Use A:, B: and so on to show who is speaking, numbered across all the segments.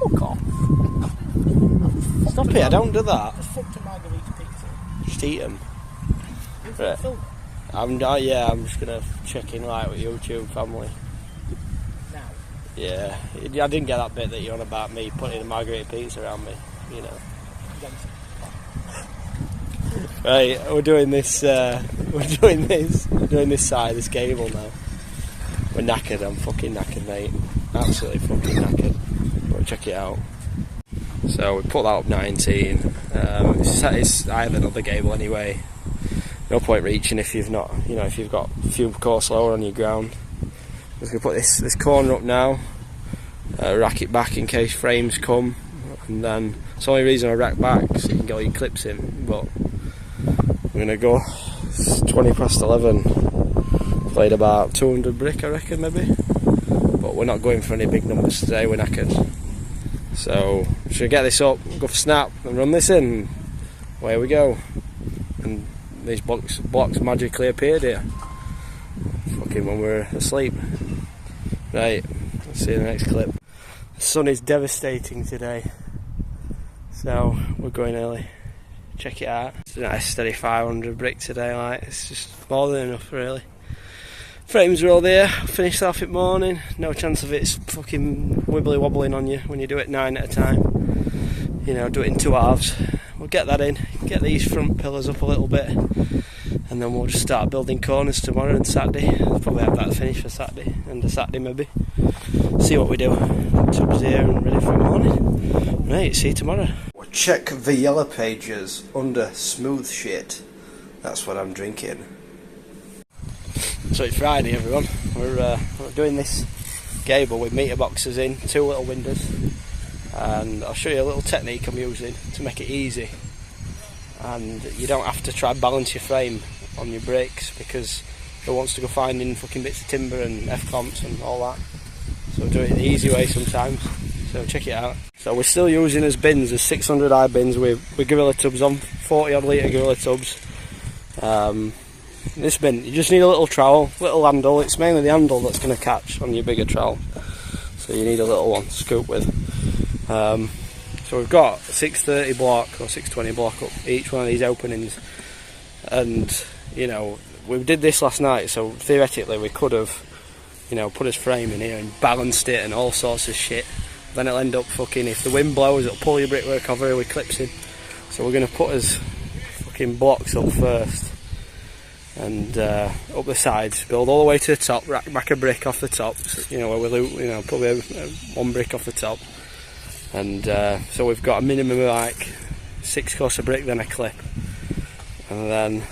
A: Fuck off. Stop it, I don't do that.
B: Just fucked a margarita pizza.
A: Just eat them.
B: Right.
A: I'm just gonna check in like with YouTube family.
B: Now?
A: Yeah. I didn't get that bit that you're on about me putting a margarita pizza around me, you know. Right, we're doing this side, this gable now. We're knackered, I'm fucking knackered, mate. Absolutely fucking knackered. But check it out. So we put that up 19. It's I have another gable anyway. No point reaching if you've not, you know, if you've got a few course lower on your ground. I'm just gonna put this corner up now. Rack it back in case frames come, and then it's the only reason I rack back so you can get all your clips in. But I'm gonna go. It's 20 past 11. Played about 200 brick, I reckon, maybe. But we're not going for any big numbers today. We're knackered. So should I get this up, go for snap, and run this in? Away we go. And these blocks magically appeared here. Fucking when we're asleep. Right, let's see the next clip. The sun is devastating today, so we're going early. Check it out. It's a nice steady 500 brick today, like, it's just more than enough really. Frames are all there, finished off it morning, no chance of it fucking wibbly wobbling on you when you do it 9 at a time. You know, do it in 2 halves. We'll get that in, get these front pillars up a little bit, and then we'll just start building corners tomorrow and Saturday. I'll probably have that finished for Saturday, and a Saturday maybe. See what we do. Tubs here and ready for the morning. Right, see you tomorrow. We'll check the yellow pages under smooth shit. That's what I'm drinking. So it's Friday, everyone. We're doing this gable with meter boxes in, 2 little windows, and I'll show you a little technique I'm using to make it easy. And you don't have to try balance your frame on your bricks, because who wants to go finding fucking bits of timber and F-clamps and all that. So do it the easy way sometimes. So check it out. So we're still using as bins, as 600 eye bins with gorilla tubs on, 40 odd litre gorilla tubs. This bin, you just need a little trowel, little handle. It's mainly the handle that's going to catch on your bigger trowel, so you need a little one to scoop with. So we've got a 630 block or 620 block up each one of these openings, and you know, we did this last night, so theoretically we could have, you know, put his frame in here and balanced it and all sorts of shit. Then it'll end up fucking, if the wind blows, it'll pull your brickwork over here with clips in. So we're going to put his fucking blocks up first, and up the sides, build all the way to the top, rack back a brick off the top, you know, where we loop, you know, probably one brick off the top, and so we've got a minimum of like 6 course of brick, then a clip. And then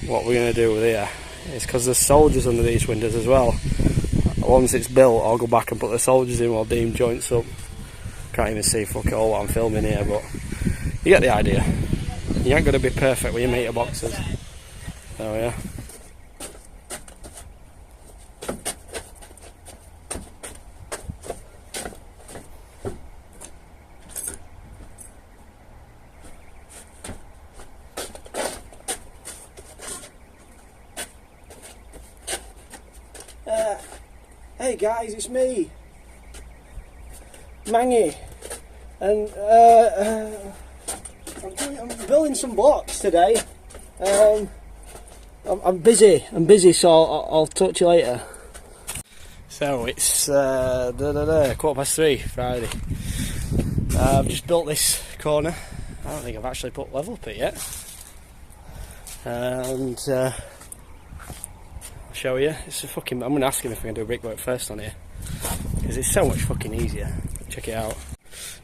A: what we're going to do with here is, because there's soldiers under these windows as well, once it's built I'll go back and put the soldiers in while Dean joints up. Can't even see fuck all what I'm filming here, but you get the idea. You ain't going to be perfect with your meter boxes. So yeah. Hey guys, it's me, Mangy, and I'm building some blocks today. I'm busy, so I'll talk to you later. So it's 3:15 Friday. I've just built this corner. I don't think I've actually put level up it yet, and I'll show you. It's a fucking. I'm gonna ask him if we can do brickwork first on here, because it's so much fucking easier. Check it out.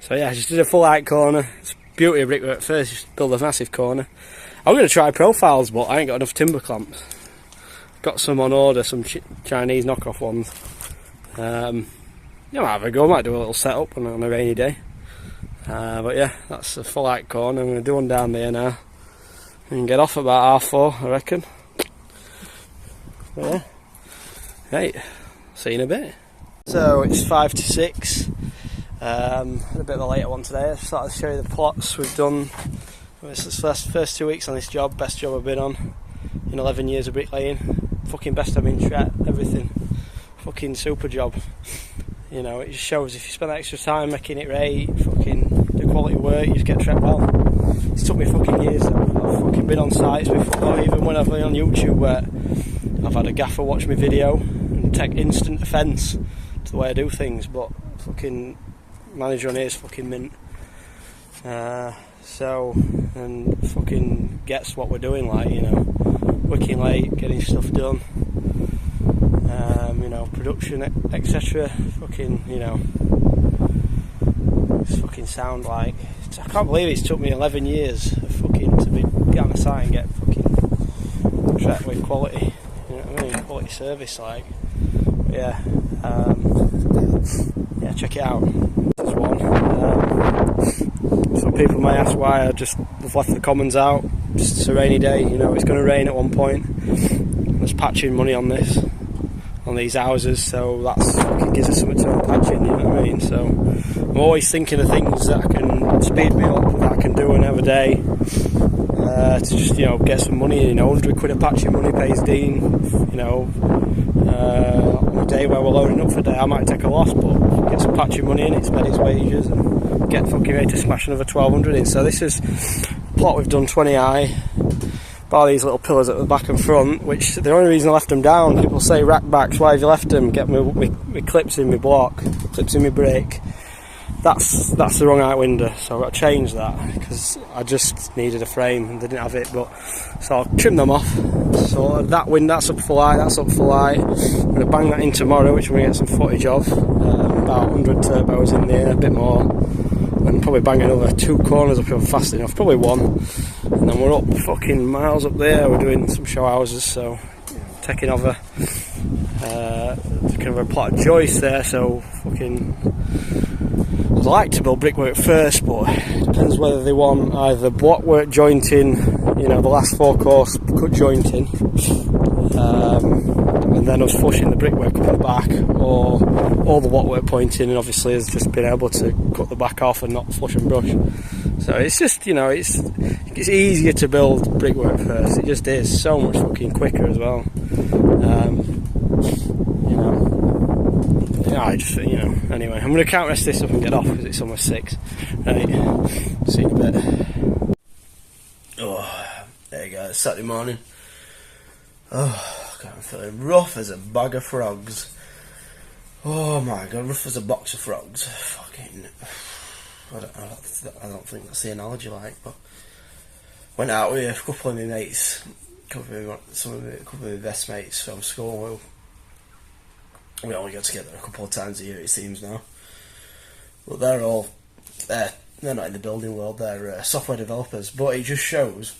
A: So yeah, I just did a full height corner. It's beauty of brickwork first. Just build a massive corner. I'm going to try profiles, but I ain't got enough timber clamps. Got some on order, some Chinese knockoff ones. You know, have a go. Might do a little setup on a rainy day. But yeah, that's a full height corner. I'm going to do one down there now. And get off about 4:30, I reckon. But yeah. Right, see you in a bit. So it's 5 to 6. A bit of a later one today. I started to show you the plots we've done. It's the first 2 weeks on this job, best job I've been on in 11 years of bricklaying. Fucking best I'm in strat, everything. Fucking super job. You know, it just shows if you spend extra time making it right, fucking the quality work, you just get treated well. It's took me fucking years. I've fucking been on sites before, even when I've been on YouTube, where I've had a gaffer watch my video and take instant offence to the way I do things, but fucking manager on here is fucking mint. So, and fucking gets what we're doing, like, you know, working late, getting stuff done, you know, production, etc. Fucking, you know, it's fucking sound like, I can't believe it's took me 11 years of fucking to be get on the site and get fucking tracked with quality, you know what I mean, quality service, like. But yeah, yeah, check it out. This is one. Some people may ask why I just have left the commons out. Just it's a rainy day, you know, it's going to rain at one point. There's patching money on this, on these houses, so that's fucking gives us something to patching, you know what I mean? So I'm always thinking of things that can speed me up, that I can do another day, to just, you know, get some money. You know, 100 quid of patching money pays Dean, you know, on a day where we're loading up for a day, I might take a loss, but get some patching money in, it's made its wages, and get fucking ready to smash another 1200 in. So this is a plot we've done 20 high, bar these little pillars at the back and front, which the only reason I left them down, people say rack backs, why have you left them? Get my clips in my block, clips in my brake. That's the wrong height window, so I've got to change that, because I just needed a frame and they didn't have it, but so I'll trim them off. So that window, that's up for light, that's up for light. I'm going to bang that in tomorrow, which we're going to get some footage of. About 100 turbos in there, a bit more, and probably bang another 2 corners up here fast enough, probably 1. And then we're up fucking miles up there, we're doing some show houses, so taking over kind of a plot of joist there, so fucking I'd like to build brickwork first, but it depends whether they want either blockwork jointing, you know, the last 4 course cut jointing, and then us flushing the brickwork up the back, or all the blockwork pointing, and obviously has just been able to cut the back off and not flush and brush. So it's just, you know, it's easier to build brickwork first. It just is so much fucking quicker as well. You know, yeah, I just, you know. Anyway, I'm going to count rest this up and get off because it's almost 6. Right, see you in a bit. Oh, there you go. It's Saturday morning. Oh, God, I'm feeling rough as a bag of frogs. Oh my God, rough as a box of frogs. Fucking. I don't think that's the analogy, like, but went out with a couple of my mates, a couple of my best mates from school. We only get together a couple of times a year, it seems now, but they're not in the building world, they're software developers. But it just shows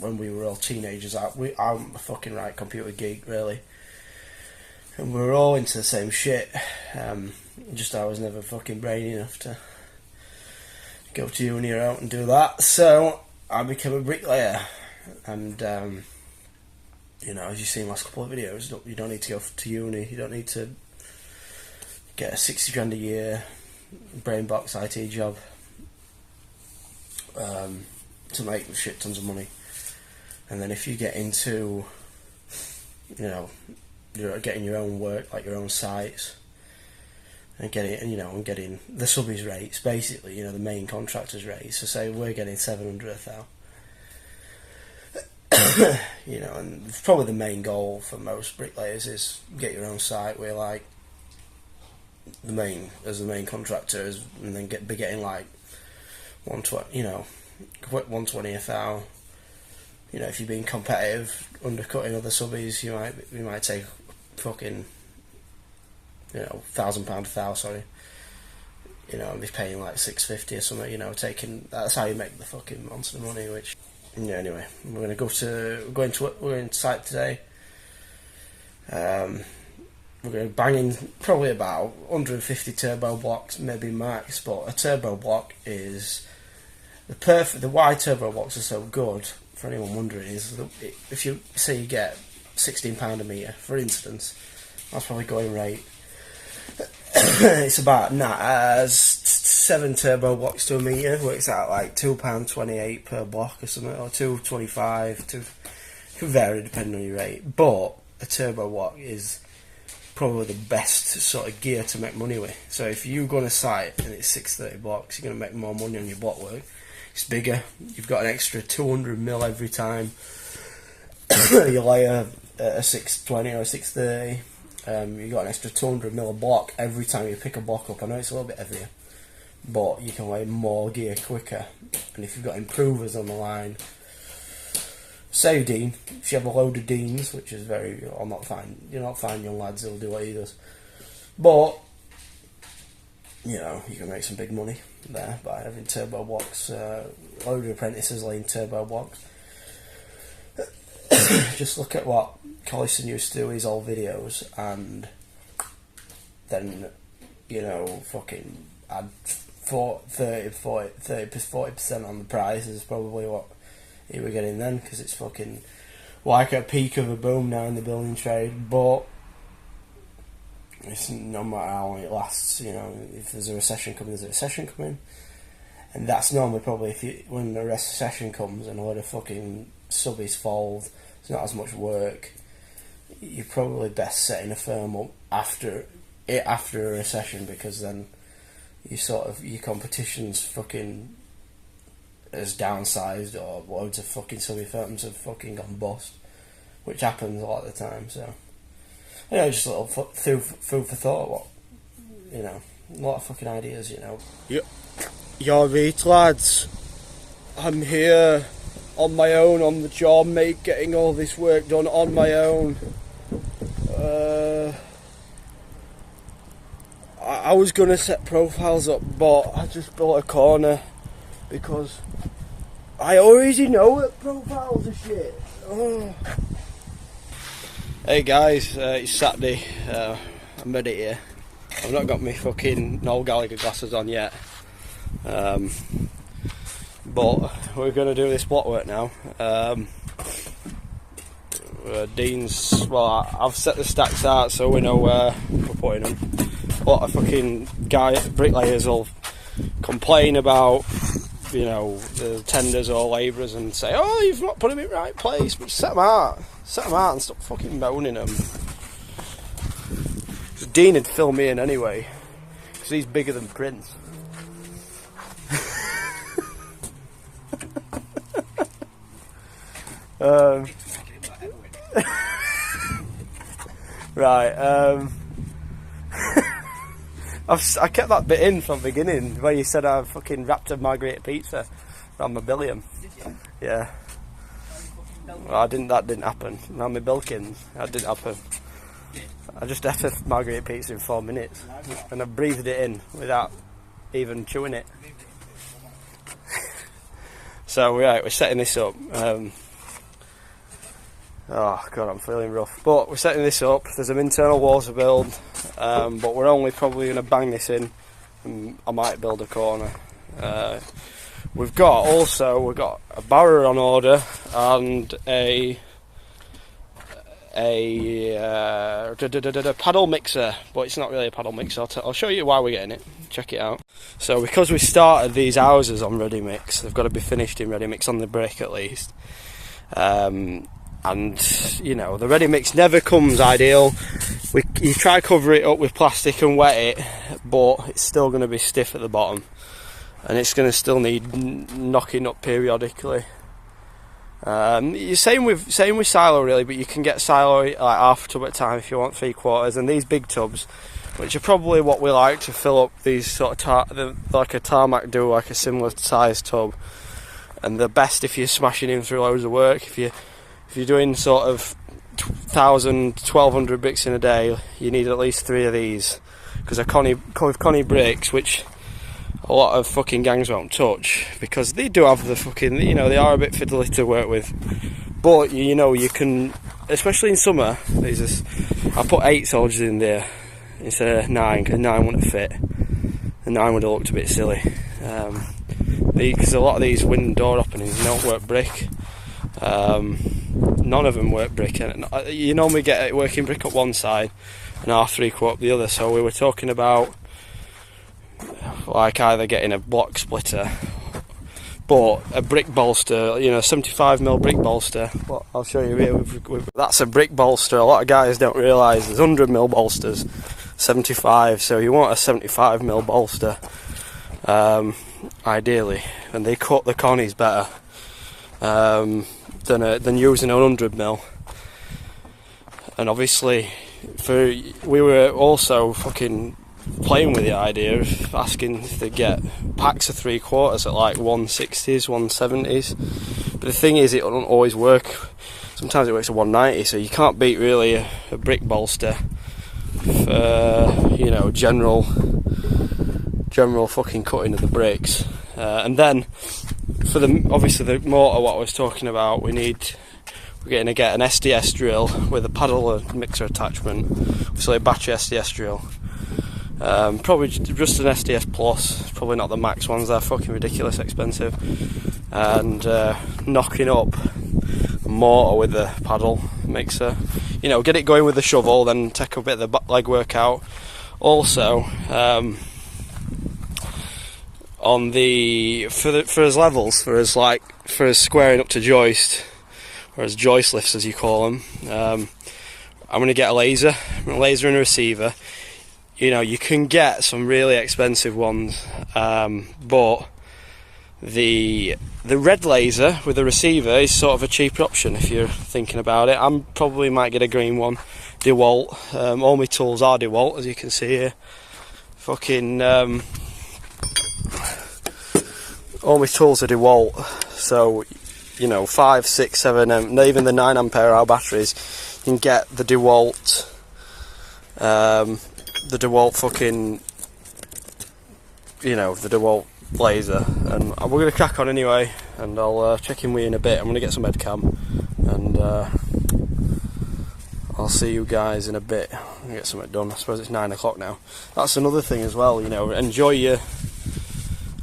A: when we were all teenagers, I'm a fucking right computer geek, really, and we were all into the same shit. Just I was never fucking brainy enough to go to uni or out and do that, so I became a bricklayer. And you know, as you've seen last couple of videos, you don't need to go to uni, you don't need to get a 60 grand a year brain box IT job to make shit tons of money. And then if you get into, you know, you're getting your own work, like your own sites, and getting the subbies rates, basically, you know, the main contractors rates. So say we're getting 700 a thou. You know, and probably the main goal for most bricklayers is get your own site where, like, the main contractor is, and then be getting like 120, you know, 120 a thou. You know, if you're being competitive, undercutting other subbies, you might take fucking, you know, £1,000 a thou, sorry. You know, and be paying like 650 or something. You know, that's how you make the fucking monster money. Which, yeah. Anyway, we're going to site today. We're going to bang in probably about 150 turbo blocks, maybe max. But a turbo block is the why turbo blocks are so good, for anyone wondering, is if you say you get £16 a metre, for instance, that's probably going rate. It's about 7 turbo blocks to a metre, works out like £2.28 per block or something, or £2.25. It can vary depending on your rate. But a turbo block is probably the best sort of gear to make money with. So if you go on a site and it's 630 blocks, you're going to make more money on your block work. It's bigger. You've got an extra 200mm every time you lay a 620 or a 630. You've got an extra 200mm a block every time you pick a block up. I know it's a little bit heavier, but you can lay more gear quicker. And if you've got improvers on the line, say Dean, if you have a load of Deans, which is you're not fine young lads who'll do what he does, but you know, you can make some big money there by having turbo blocks. A load of apprentices laying turbo blocks. Just look at what Collison used to do his old videos, and then, you know, fucking add 40% on the price is probably what he were getting then, because it's fucking like a peak of a boom now in the building trade. But it's no matter how long it lasts, you know, if there's a recession coming, there's a recession coming, and that's normally probably when the recession comes and a lot of fucking subbies fold, there's not as much work, you're probably best setting a firm up after a recession, because then your competition's fucking has downsized, or loads of fucking subby firms have fucking gone bust, which happens a lot of the time. So, you know, just a little food for thought. What, you know, a lot of fucking ideas. You know. You're right, lads. I'm here on my own on the job, mate, getting all this work done on my own. I was gonna set profiles up, but I just built a corner because I already know that profiles are shit. Oh. Hey guys, it's Saturday. I'm ready here. I've not got my fucking Noel Gallagher glasses on yet, but we're gonna do this block work now. Dean's, well, I've set the stacks out so we know where we're putting them. A lot of fucking bricklayers will complain about, you know, the tenders or labourers and say, oh, you've not put them in the right place, but set them out and stop fucking moaning them. So Dean would fill me in anyway, because he's bigger than Prince. Right, I kept that bit in from the beginning where you said I fucking wrapped a margherita pizza around my billion. Yeah. Well, that didn't happen. Around my Bilkins, that didn't happen. I just ate a margherita pizza in 4 minutes, and I breathed it in without even chewing it. So right, we're setting this up. Oh god, I'm feeling rough. But we're setting this up. There's some internal walls to build, but we're only probably going to bang this in, and I might build a corner. We've got a barrow on order and a paddle mixer, but it's not really a paddle mixer. I'll show you why we're getting it. Check it out. So because we started these houses on ready mix, they've got to be finished in ready mix on the brick at least. And you know, the ready mix never comes ideal. You try to cover it up with plastic and wet it, but it's still going to be stiff at the bottom, and it's going to still need knocking up periodically. Same with silo really, but you can get silo like half a tub at a time if you want 3/4. And these big tubs, which are probably what we like to fill up these sort of like a tarmac do, like a similar size tub, and the best if you're smashing in through loads of work. If you're doing sort of 1,000, 1,200 bricks in a day, you need at least 3 of these, because with Connie bricks, which a lot of fucking gangs won't touch, because they do have the fucking, you know, they are a bit fiddly to work with, but you know, you can, especially in summer, I put 8 soldiers in there instead of 9, because 9 wouldn't fit, and 9 would have looked a bit silly, because a lot of these window door openings don't work brick. None of them work brick, and you normally get it working brick up one side and R3 up the other. So we were talking about like either getting a block splitter, but a brick bolster, you know, 75mm brick bolster. Well, I'll show you here. That's a brick bolster. A lot of guys don't realise there's 100mm bolsters, 75. So you want a 75mm bolster, ideally, and they cut the connies better than using a 100mm. And obviously, we were also fucking playing with the idea of asking to get packs of 3/4 at like 160s, 170s, but the thing is, it doesn't always work. Sometimes it works at 190, so you can't beat really a brick bolster for, you know, general fucking cutting of the bricks. And then for obviously the mortar, what I was talking about, we're going to get an SDS drill with a paddle and mixer attachment, obviously a battery SDS drill. Probably just an SDS Plus, probably not the max ones, they're fucking ridiculous expensive. And knocking up a mortar with a paddle mixer, you know, get it going with the shovel, then take a bit of the legwork out. Also, on the for us levels, for us squaring up to joist, or as joist lifts as you call them, I'm going to get a laser and a receiver. You know, you can get some really expensive ones, but the red laser with the receiver is sort of a cheaper option if you're thinking about it. I probably might get a green one, DeWalt. All my tools are DeWalt, as you can see here. Fucking all my tools are DeWalt, so you know, 5, 6, 7, even the 9Ah batteries, you can get the DeWalt. The DeWalt fucking, you know, the DeWalt laser. And we're going to crack on anyway, and I'll check in with you in a bit. I'm going to get some headcam, and I'll see you guys in a bit. I'm going to get something done. I suppose it's 9 o'clock now. That's another thing as well, you know,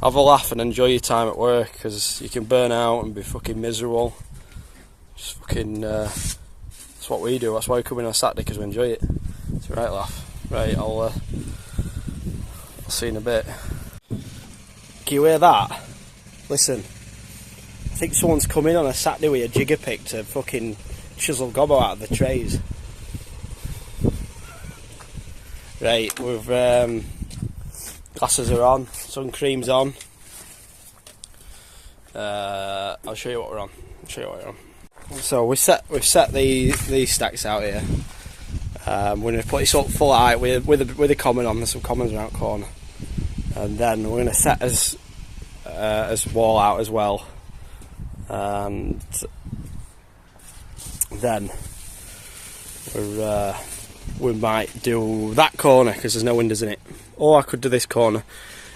A: have a laugh and enjoy your time at work, because you can burn out and be fucking miserable. Just fucking, that's what we do. That's why we come in on Saturday, because we enjoy it. It's a right laugh. Right, I'll see you in a bit. Can you hear that? Listen, I think someone's come in on a Saturday with a jigger pick to fucking chisel gobbo out of the trays. Right, we've glasses are on, sun cream's on. I'll show you what we're on. So we've set these stacks out here. We're going to put it up full height with a common on. There's some commons around the corner, and then we're going to set as wall out as well, and then we might do that corner because there's no windows in it, or I could do this corner.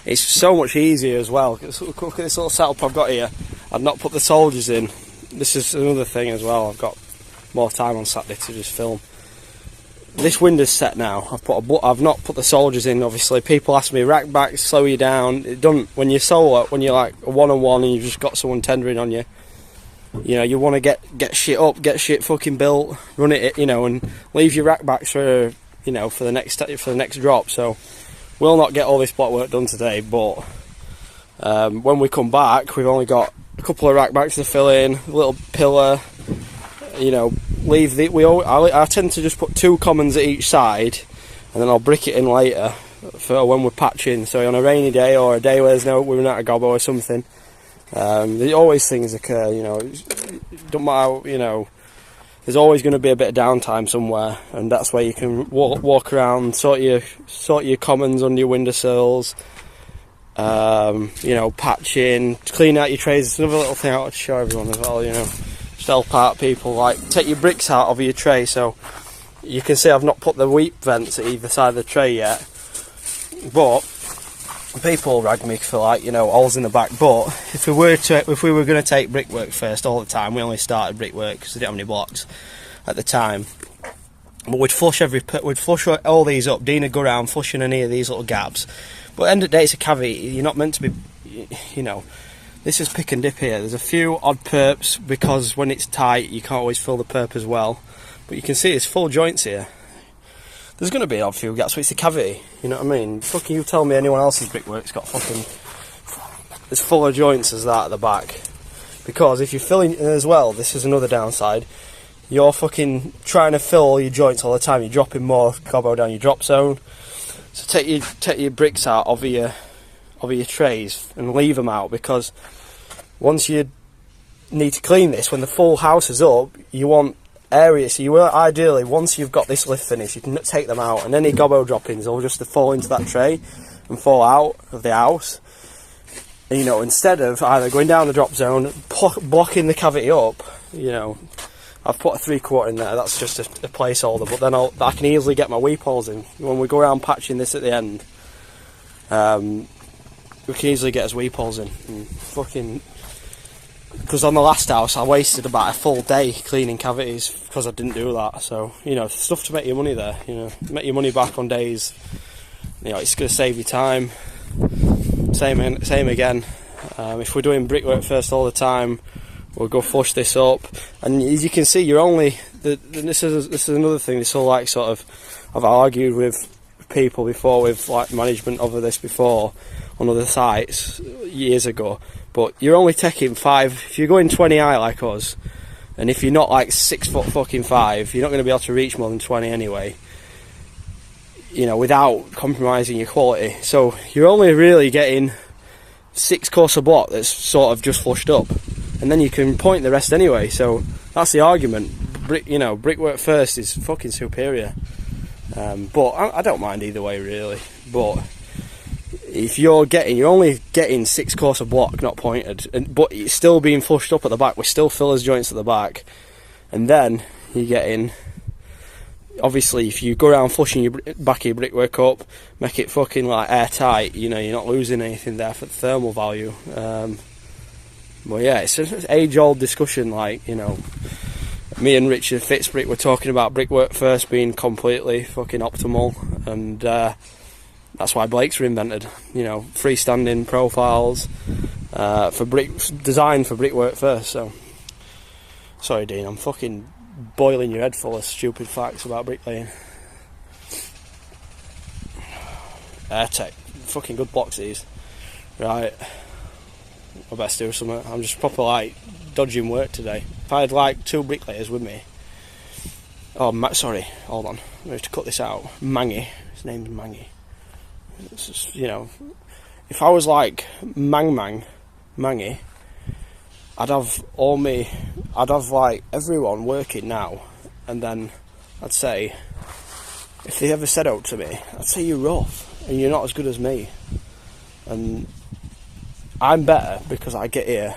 A: It's so much easier as well. Look at this little setup I've got here. I've not put the soldiers in. This is another thing as well. I've got more time on Saturday to just film. This window's set now. I've not put the soldiers in. Obviously, people ask me, rack back, slow you down. It doesn't. When you're solo, when you're like a one-on-one and you've just got someone tendering on you, you know, you want to get shit up, get shit fucking built, run it, you know, and leave your rack backs for, you know, for the next drop. So we'll not get all this block work done today, but when we come back, we've only got a couple of rack backs to fill in, a little pillar, you know. I tend to just put 2 commons at each side, and then I'll brick it in later for when we're patching. So on a rainy day or a day where we're not a gobbo or something, there's always things occur. You know, it don't matter. You know, there's always going to be a bit of downtime somewhere, and that's where you can walk around, sort your commons under your windowsills. You know, patching, clean out your trays. It's another little thing I want to show everyone as well. You know. Help out people, like take your bricks out of your tray. So you can see I've not put the wheat vents at either side of the tray yet, but people rag me for, like, you know, holes in the back. But if we were going to take brickwork first all the time, we only started brickwork because we didn't have any blocks at the time. But we'd flush all these up. Dean would go around flushing any of these little gaps. But at the end of the day, it's a cavity. You're not meant to be, you know. This is pick and dip here. There's a few odd perps because when it's tight you can't always fill the perp as well. But you can see it's full joints here. There's going to be an odd few gaps, but it's a cavity. You know what I mean? Fucking you tell me anyone else's brickwork's got fucking as full of joints as that at the back. Because if you're filling as well, this is another downside. You're fucking trying to fill all your joints all the time. You're dropping more gobbo down your drop zone. So take your bricks out of your trays and leave them out, because once you need to clean this, when the full house is up, you want areas. So you will ideally, once you've got this lift finished, you can take them out, and any gobbo droppings will just fall into that tray and fall out of the house. And, you know, instead of either going down the drop zone, blocking the cavity up, you know, I've put a 3/4 in there. That's just a placeholder, but then I can easily get my weep holes in. When we go around patching this at the end, we can easily get his weep holes in. And fucking, because on the last house I wasted about a full day cleaning cavities because I didn't do that. So, you know, stuff to make your money there. You know, make your money back on days. You know, it's going to save you time. Same again. If we're doing brickwork first all the time, we'll go flush this up. And as you can see, you're only. This is another thing. This whole like sort of, I've argued with people before, with like management over this before on other sites years ago. But you're only taking 5. If you're going 20 high like us, and if you're not like 6 foot fucking 5, you're not going to be able to reach more than 20 anyway. You know, without compromising your quality. So you're only really getting 6 course of block that's sort of just flushed up, and then you can point the rest anyway. So that's the argument. Brickwork first is fucking superior. But I don't mind either way really. But if you're only getting 6 course of block, not pointed, but it's still being flushed up at the back. We're still fillers joints at the back, and then you're getting. Obviously, if you go around flushing your back of your brickwork up, make it fucking like airtight, you know, you're not losing anything there for the thermal value. But yeah, it's an age-old discussion. Like, you know, me and Richard Fitzbrick were talking about brickwork first being completely fucking optimal, and that's why Blake's were invented. You know, freestanding profiles designed for brickwork first. So, sorry, Dean, I'm fucking boiling your head full of stupid facts about bricklaying. Airtech, fucking good blocks these. Right, I best do something. I'm just proper like dodging work today. If I had like 2 bricklayers with me. Oh, sorry, hold on. I have to cut this out. Mangy, his name's Mangy. It's just, you know, if I was like Mangy, I'd have like everyone working now, and then I'd say, if they ever said out to me, I'd say you're rough and you're not as good as me. And I'm better because I get here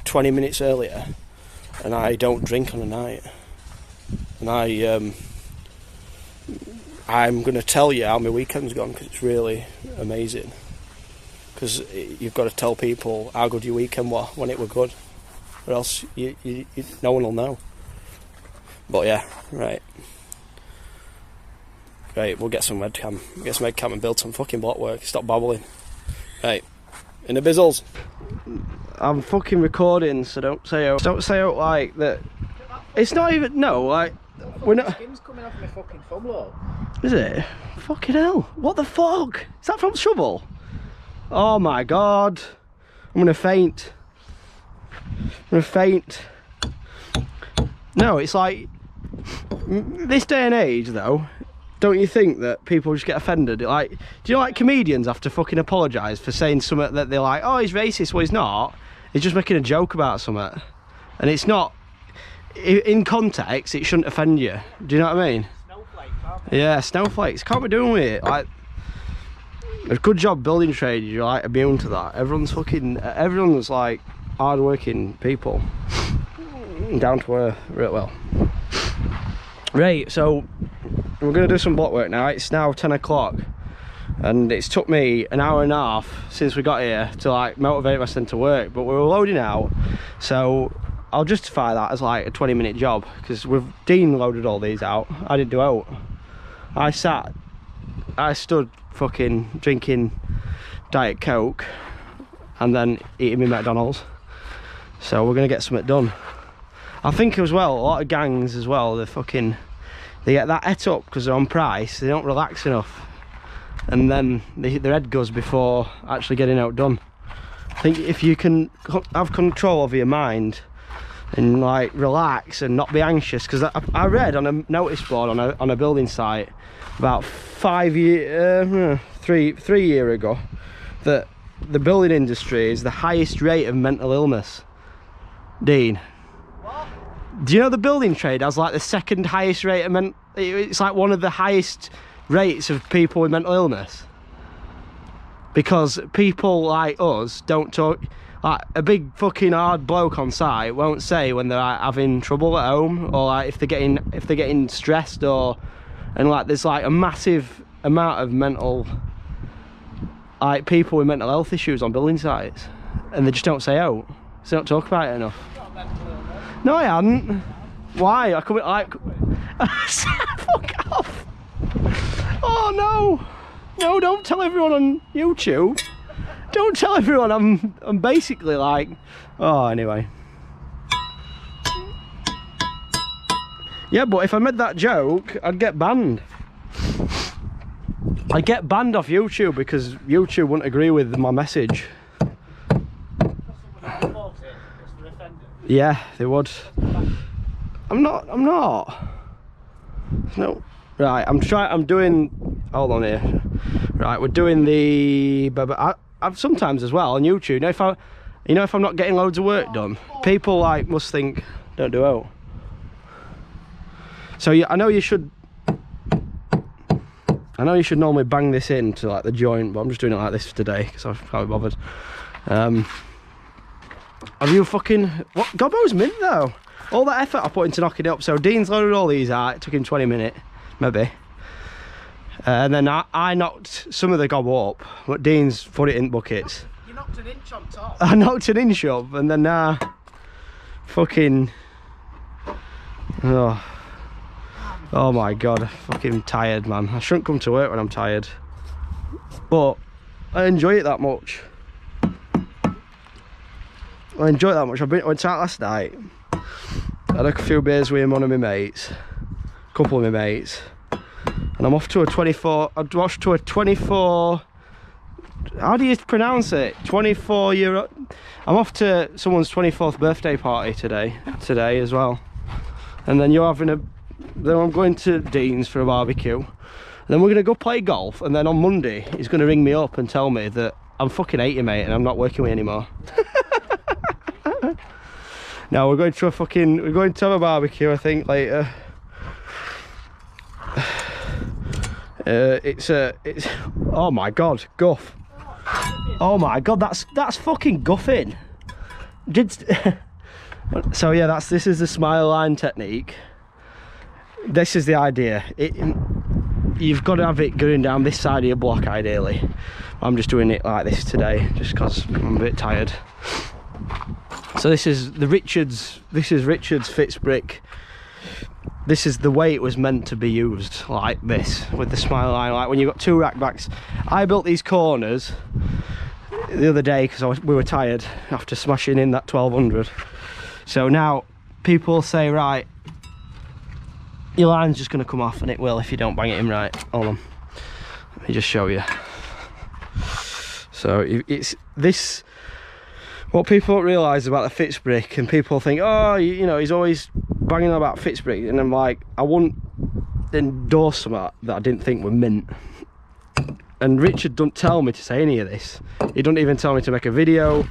A: 20 minutes earlier and I don't drink on a night. And I'm going to tell you how my weekend's gone, because it's really amazing. Because you've got to tell people how good your weekend was when it were good, or else no one will know. But yeah, right, we'll get some webcam, and build some fucking block work. Stop babbling. Right, in the bizzles. I'm fucking recording, so don't say out like that. It's not even, no, like, we're not.
B: Skin's coming off my fucking thumb, look.
A: Is it? Fucking hell, what the fuck? Is that from Shovel? Oh my god, I'm gonna faint. No, it's like, this day and age though, don't you think that people just get offended? Like, do you know, like, comedians have to fucking apologise for saying something that they're like, oh, he's racist. Well, he's not. He's just making a joke about something, and it's not, in context, it shouldn't offend you. Do you know what I mean?
B: Snowflakes, aren't they?
A: Yeah, snowflakes. Can't be doing with it. Like, a good job building trade, you're like immune to that. Everyone's like hard-working people, down to earth, real well. Right, so we're gonna do some block work now. It's now 10 o'clock, and it's took me an hour and a half since we got here to like motivate myself to work. But we're loading out, so I'll justify that as like a 20-minute job, because Dean loaded all these out. I didn't do out. I stood fucking drinking Diet Coke and then eating me McDonald's. So we're gonna get something done. I think as well, a lot of gangs as well, they get that het up because they're on price, they don't relax enough, and then their head goes before actually getting outdone. I think if you can have control over your mind and like relax and not be anxious, because I read on a notice board on a building site about 3 years ago that the building industry is the highest rate of mental illness. Dean,
B: What?
A: do you know the building trade has like the second highest rate of it's like one of the highest rates of people with mental illness? Because people like us don't talk. Like a big fucking hard bloke on site won't say when they're like, having trouble at home, or like if they're getting stressed, and like there's like a massive amount of mental, like people with mental health issues on building sites, and they just don't say out. So they don't talk about it enough. No, I hadn't. Why? I come like fuck off. Oh no. No, don't tell everyone on YouTube. Don't tell everyone I'm basically like, oh, anyway. Yeah, but if I made that joke, I'd get banned. I'd get banned off YouTube because YouTube wouldn't agree with my message. Yeah, they would. I'm not. No. Right, I'm doing, hold on here. Right, we're doing the, I've sometimes as well on YouTube, if I'm not getting loads of work done, people like must think, don't do out. So yeah, I know you should normally bang this into like the joint, but I'm just doing it like this today because I can't be bothered. Have you fucking, what, Gobbo's mint though. All that effort I put into knocking it up. So Dean's loaded all these out, it took him 20 minutes, maybe. And then I knocked some of the gobbo up, but Dean's put it in buckets.
B: You knocked an inch on top.
A: I knocked an inch up, and then fucking, oh my god, I'm fucking tired, man. I shouldn't come to work when I'm tired, but I enjoy it that much. I enjoy it that much. I went out last night, had a few beers with one of my mates, a couple of my mates. And I'm off to a 24, how do you pronounce it? 24-year-old. I'm off to someone's 24th birthday party today as well. And then then I'm going to Dean's for a barbecue. And then we're going to go play golf. And then on Monday, he's going to ring me up and tell me that I'm fucking 80, mate, and I'm not working with you anymore. No, we're going to have a barbecue, I think, later. It's oh my god, guff. Oh my god, that's fucking guffing. So yeah, this is the smile line technique. This is the idea. You've got to have it going down this side of your block ideally. I'm just doing it like this today just because I'm a bit tired. So this is Richard's Fitz brick. This is the way it was meant to be used, like this, with the smile line, like when you've got two rack backs. I built these corners the other day because we were tired after smashing in that 1200. So now people say, right, your line's just going to come off, and it will if you don't bang it in right. Hold on, let me just show you. So it's this. What people don't realise about the Fitz brick, and people think, oh, you know, he's always banging on about Fitz brick, and I'm like, I wouldn't endorse something that I didn't think were mint. And Richard don't tell me to say any of this. He don't even tell me to make a video.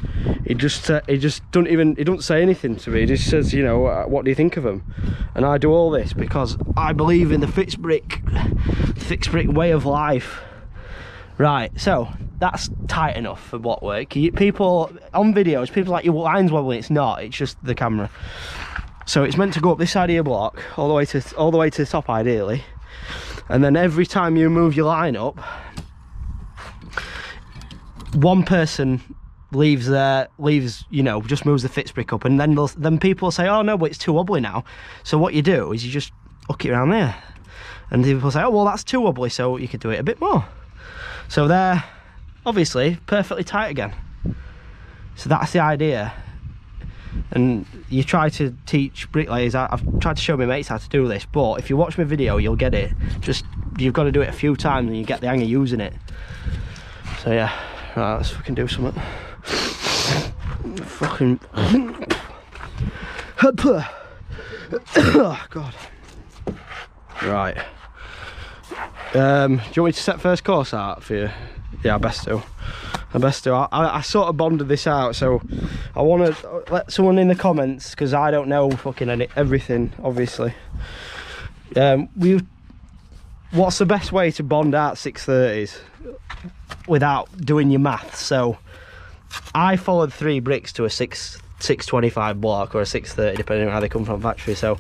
A: He don't say anything to me. He just says, you know, what do you think of them? And I do all this because I believe in the Fitz brick way of life. Right, so that's tight enough for block work. People on videos, people like, your line's wobbling. It's not. It's just the camera. So it's meant to go up this side of your block, all the way to the top, ideally. And then every time you move your line up, one person leaves, you know, just moves the Fitz brick up, and then people say, oh no, but it's too wobbly now. So what you do is you just hook it around there, and people say, oh well, that's too wobbly, so you could do it a bit more. So they're obviously perfectly tight again. So that's the idea. And you try to teach bricklayers. I've tried to show my mates how to do this, but if you watch my video, you'll get it. Just, you've got to do it a few times and you get the hang of using it. So yeah, right, let's fucking do something. Fucking. Oh, God. Right. Do you want me to set first course out for you? Yeah, I best do. I sort of bonded this out, so I want to let someone in the comments, because I don't know fucking everything, obviously. What's the best way to bond out 630s without doing your maths? So I followed 3 bricks to a 625 block, or a 630, depending on how they come from factory. So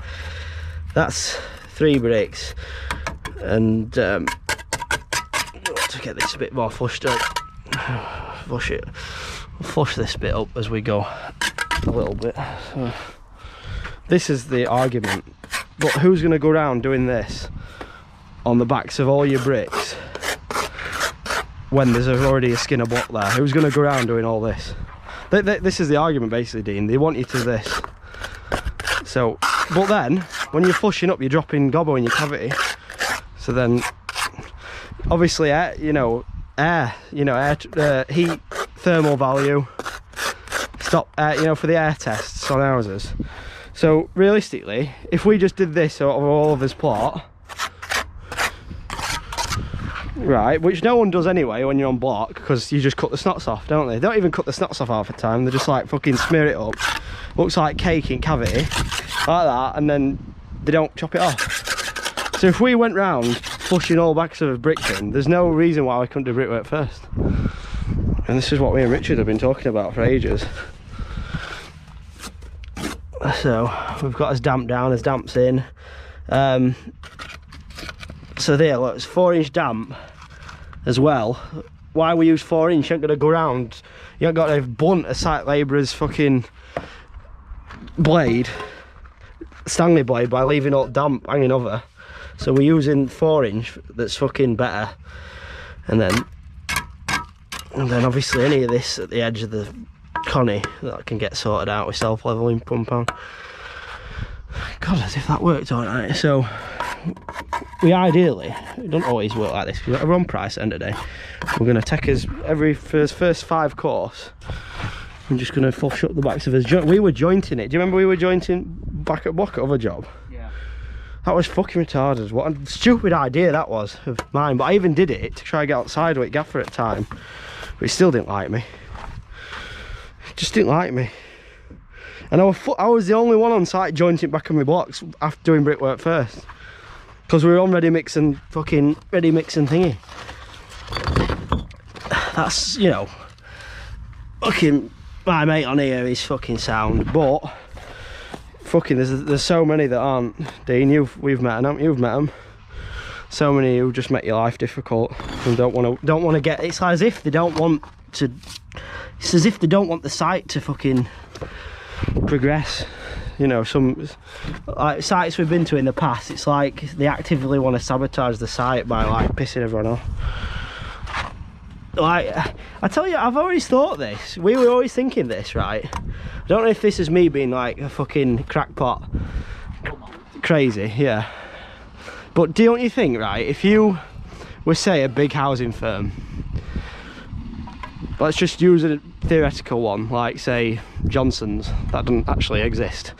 A: that's 3 bricks, and to get this a bit more flushed up, flush this bit up as we go a little bit. So this is the argument, but who's going to go around doing this on the backs of all your bricks when there's already a skinner block there? Who's going to go around doing all this? This is the argument, basically, Dean. They want you to this. So, but then when you're flushing up, you're dropping gobbo in your cavity. So then, obviously, air, heat, thermal value, stop, for the air tests on houses. So realistically, if we just did this over all of this plot, right, which no one does anyway when you're on block, because you just cut the snots off, don't they? They don't even cut the snots off half the time. They just like fucking smear it up, looks like cake in cavity, like that, and then they don't chop it off. So if we went round flushing all backs of a brick bin, there's no reason why we couldn't do brickwork first. And this is what me and Richard have been talking about for ages. So we've got his damp down, his damp's in. So there, look, it's 4-inch damp as well. Why we use 4-inch? You ain't gonna go round, you ain't got to blunt a site labourer's fucking blade, Stanley blade, by leaving all damp hanging over. So we're using 4-inch that's fucking better. And then obviously any of this at the edge of the connie, that can get sorted out with self-leveling pump on. God, as if that worked alright. So we ideally, it doesn't always work like this, we've got a run price at the end of the day. We're going to take us first 5 course, I'm just going to flush up the backs of his joint. We were jointing it, do you remember we were jointing back at block at other job? Yeah. That was fucking retarded. What a stupid idea that was of mine, but I even did it to try and get outside with Gaffer at the time, but he still didn't like me. He just didn't like me. And I was the only one on site jointing back on my blocks after doing brickwork first, because we were on ready mix and fucking ready mix and thingy. That's, fucking, my mate on here is fucking sound, but fucking there's so many that aren't. Dean, we've met them, you've met them. So many who just make your life difficult and don't want to get. It's as if they don't want to. It's as if they don't want the site to fucking progress. Some like sites we've been to in the past, it's like they actively want to sabotage the site by like pissing everyone off. Like, I tell you, I've always thought this. We were always thinking this, right? I don't know if this is me being like a fucking crackpot crazy, yeah. But don't you think, right, if you were, say, a big housing firm, let's just use a theoretical one, like, say, Johnson's. That doesn't actually exist,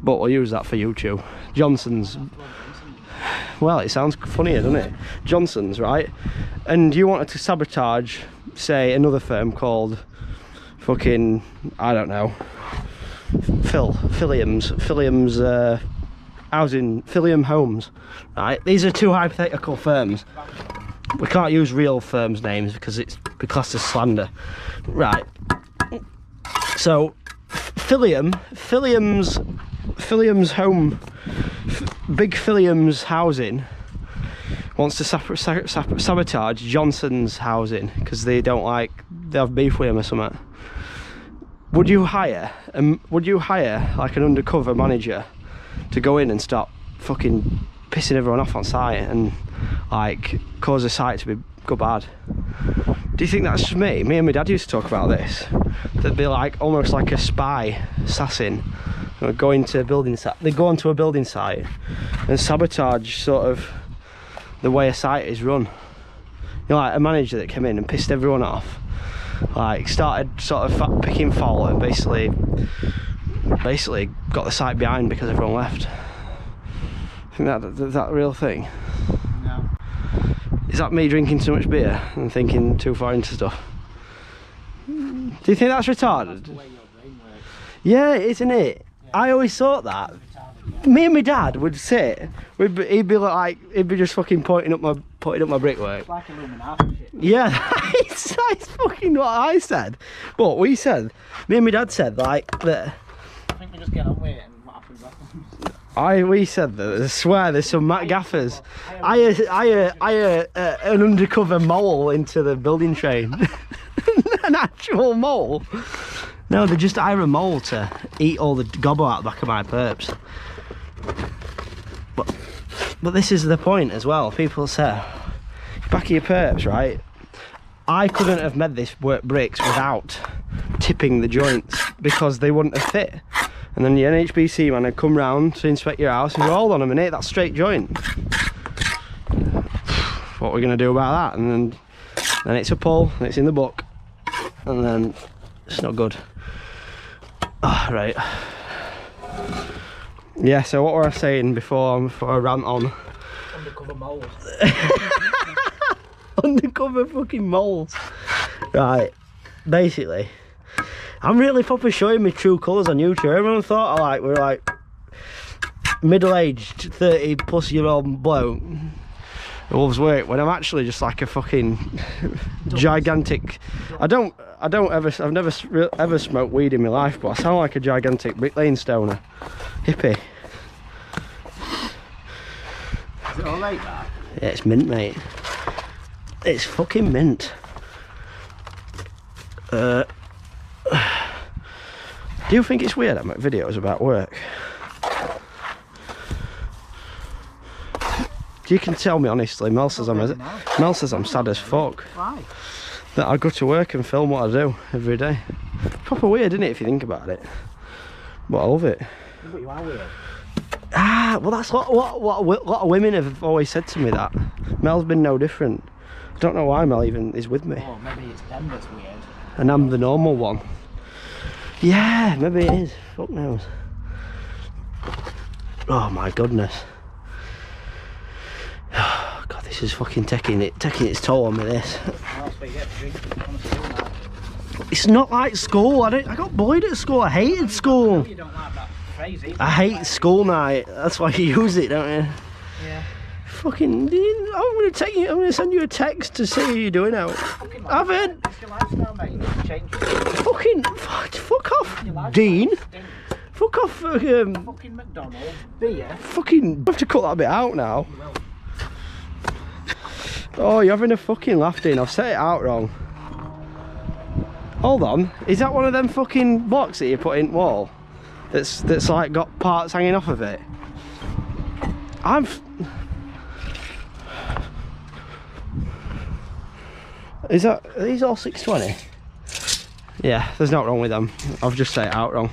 A: but we'll use that for YouTube. Johnson's. Well, it sounds funnier, doesn't it? Johnson's, right? And you wanted to sabotage, say, another firm called fucking, I don't know, Philliams Homes, right? These are 2 hypothetical firms. We can't use real firms' names because it's classed as slander, right? So, Philliams Home, Big Philliams Housing wants to sabotage Johnson's Housing because they have beef with him or something. Would you hire like an undercover manager to go in and start fucking pissing everyone off on site and like cause the site to go bad? Do you think that's just me? Me and my dad used to talk about this. That'd be like almost like a spy assassin. Going to a building site, they go onto a building site and sabotage sort of the way a site is run. Like a manager that came in and pissed everyone off, like started sort of picking fault and basically got the site behind because everyone left. I think that's that real thing.
B: No.
A: Is that me drinking too much beer and thinking too far into stuff? Do you think that's retarded?
B: That's the way your brain works.
A: Yeah, isn't it? Yeah. I always thought that. Me and my dad would sit. He'd be just fucking pointing up my brickwork.
B: It's like Illuminati shit.
A: Yeah, that's fucking what I said. But we said, me and my dad said like that.
B: I think we just get on with it and what happens happens.
A: We said that. I swear, there's some Matt gaffers. I an undercover mole into the building train. An actual mole. No, they just hire a mole to eat all the gobble out the back of my perps. But this is the point as well. People say, back of your perps, right? I couldn't have made this work bricks without tipping the joints because they wouldn't have fit. And then the NHBC man would come round to inspect your house and go, hold on a minute, that's straight joint. What are we going to do about that? And then it's a pull, and it's in the book, and then it's not good. Oh, right. Yeah, so what were I saying before I rant on?
B: Undercover moles.
A: Undercover fucking moles. Right, basically, I'm really proper showing my true colours on YouTube. Everyone thought we're like middle-aged 30+ bloke who loves work, when I'm actually just like a fucking gigantic. I've never ever smoked weed in my life, but I sound like a gigantic bricklaying stoner hippie.
B: Is it all like that?
A: Yeah, it's mint, mate. It's fucking mint. Do you think it's weird I make videos about work? You can tell me honestly. Mel says I'm sad as fuck.
B: Why?
A: That I go to work and film what I do every day. Proper weird, isn't it, if you think about it? But I love it.
B: But you are weird.
A: Ah, well that's what a lot of women have always said to me, that. Mel's been no different. I don't know why Mel even is with me.
B: Oh, maybe it's them that's weird.
A: And I'm the normal one. Yeah, maybe it is. Fuck knows. Oh my goodness. Oh, God, this is fucking taking its toll on me, this. It's not like school. I got bullied at school. I hated school.
B: You don't like that phrase either.
A: I hate school night. That's why you use it, don't you?
B: Yeah.
A: Fucking, I'm gonna send you a text to see how you're doing out. Have it.
B: It's your lifestyle, mate. You need to change it.
A: Fucking, fuck off, Dean. Fuck off,
B: Fucking McDonald's beer.
A: Fucking, I have to cut that bit out now. Oh, you're having a fucking laugh, Dean. I've set it out wrong. Hold on, is that one of them fucking blocks that you put in wall? That's like got parts hanging off of it? Are these all 620? Yeah, there's nothing wrong with them. I've just set it out wrong.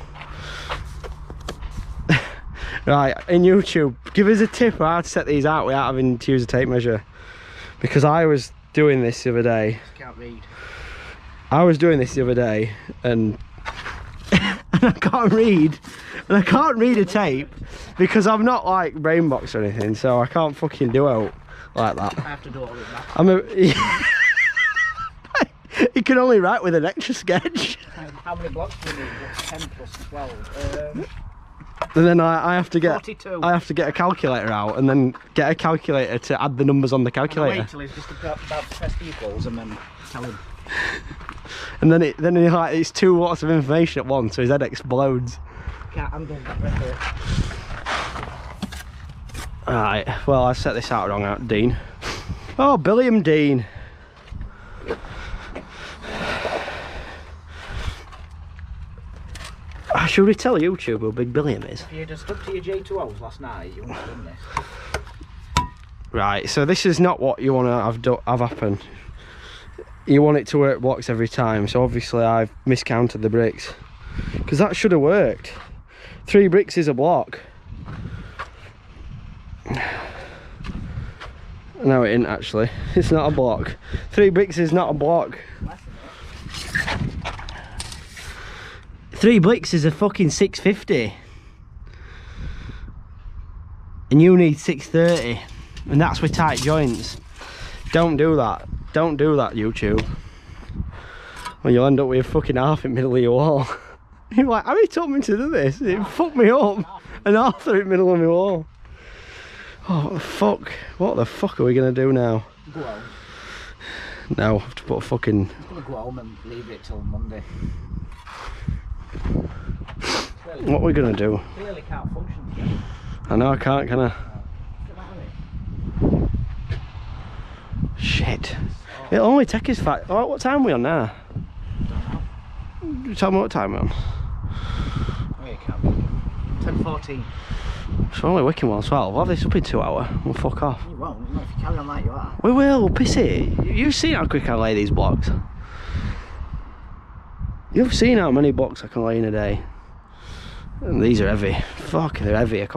A: Right, in YouTube, give us a tip on how to set these out without having to use a tape measure. Because I was doing this the other day.
B: Can't read.
A: I was doing this the other day and I can't read. And I can't read a tape because I'm not like brainbox or anything, so I can't fucking do it like that.
B: I have to do it with that.
A: You can only write with an extra sketch.
B: How many blocks do you need? 10 plus 12.
A: And then I have to get
B: 42.
A: I have to get a calculator out and then get a calculator to add the numbers on the calculator.
B: Wait till he's just about to press equals and then tell him.
A: And then it's 2 watts of information at once, so his head explodes.
B: Can't handle that record.
A: Alright, well I set this out wrong out, Dean. Oh, Billiam Dean. Should we tell YouTube who Big Billiam is?
B: If you'd have stuck to your J2Os last night, you wouldn't have done this.
A: Right, so this is not what you want to have happen. You want it to work blocks every time, so obviously I've miscounted the bricks. Because that should have worked. 3 bricks is a block. No, it isn't actually. It's not a block. 3 bricks is not a block. 3 bricks is a fucking 650. And you need 630. And that's with tight joints. Don't do that. Don't do that, YouTube. Well, you'll end up with a fucking half in the middle of your wall. You're like, how he told me to do this? It fucked me up. An half in the middle of my wall. Oh, what the fuck? What the fuck are we going to do now?
B: Go home.
A: No, I have to put a fucking...
B: I'm going to go home and leave it till Monday.
A: What are we going to do?
B: Clearly can't function today.
A: I know I can't, can I? Shit. It'll only take us 5... Oh, what time are we on now? Tell me what time we're on.
B: Oh, you can't. 10:14.
A: So we're only working while 12. We'll have this up in 2 hours. We'll fuck off.
B: You won't. Not if you carry on like you are.
A: We will, piss it. You've seen how quick I lay these blocks. You've seen how many blocks I can lay in a day. And these are heavy. Fuck, they're heavier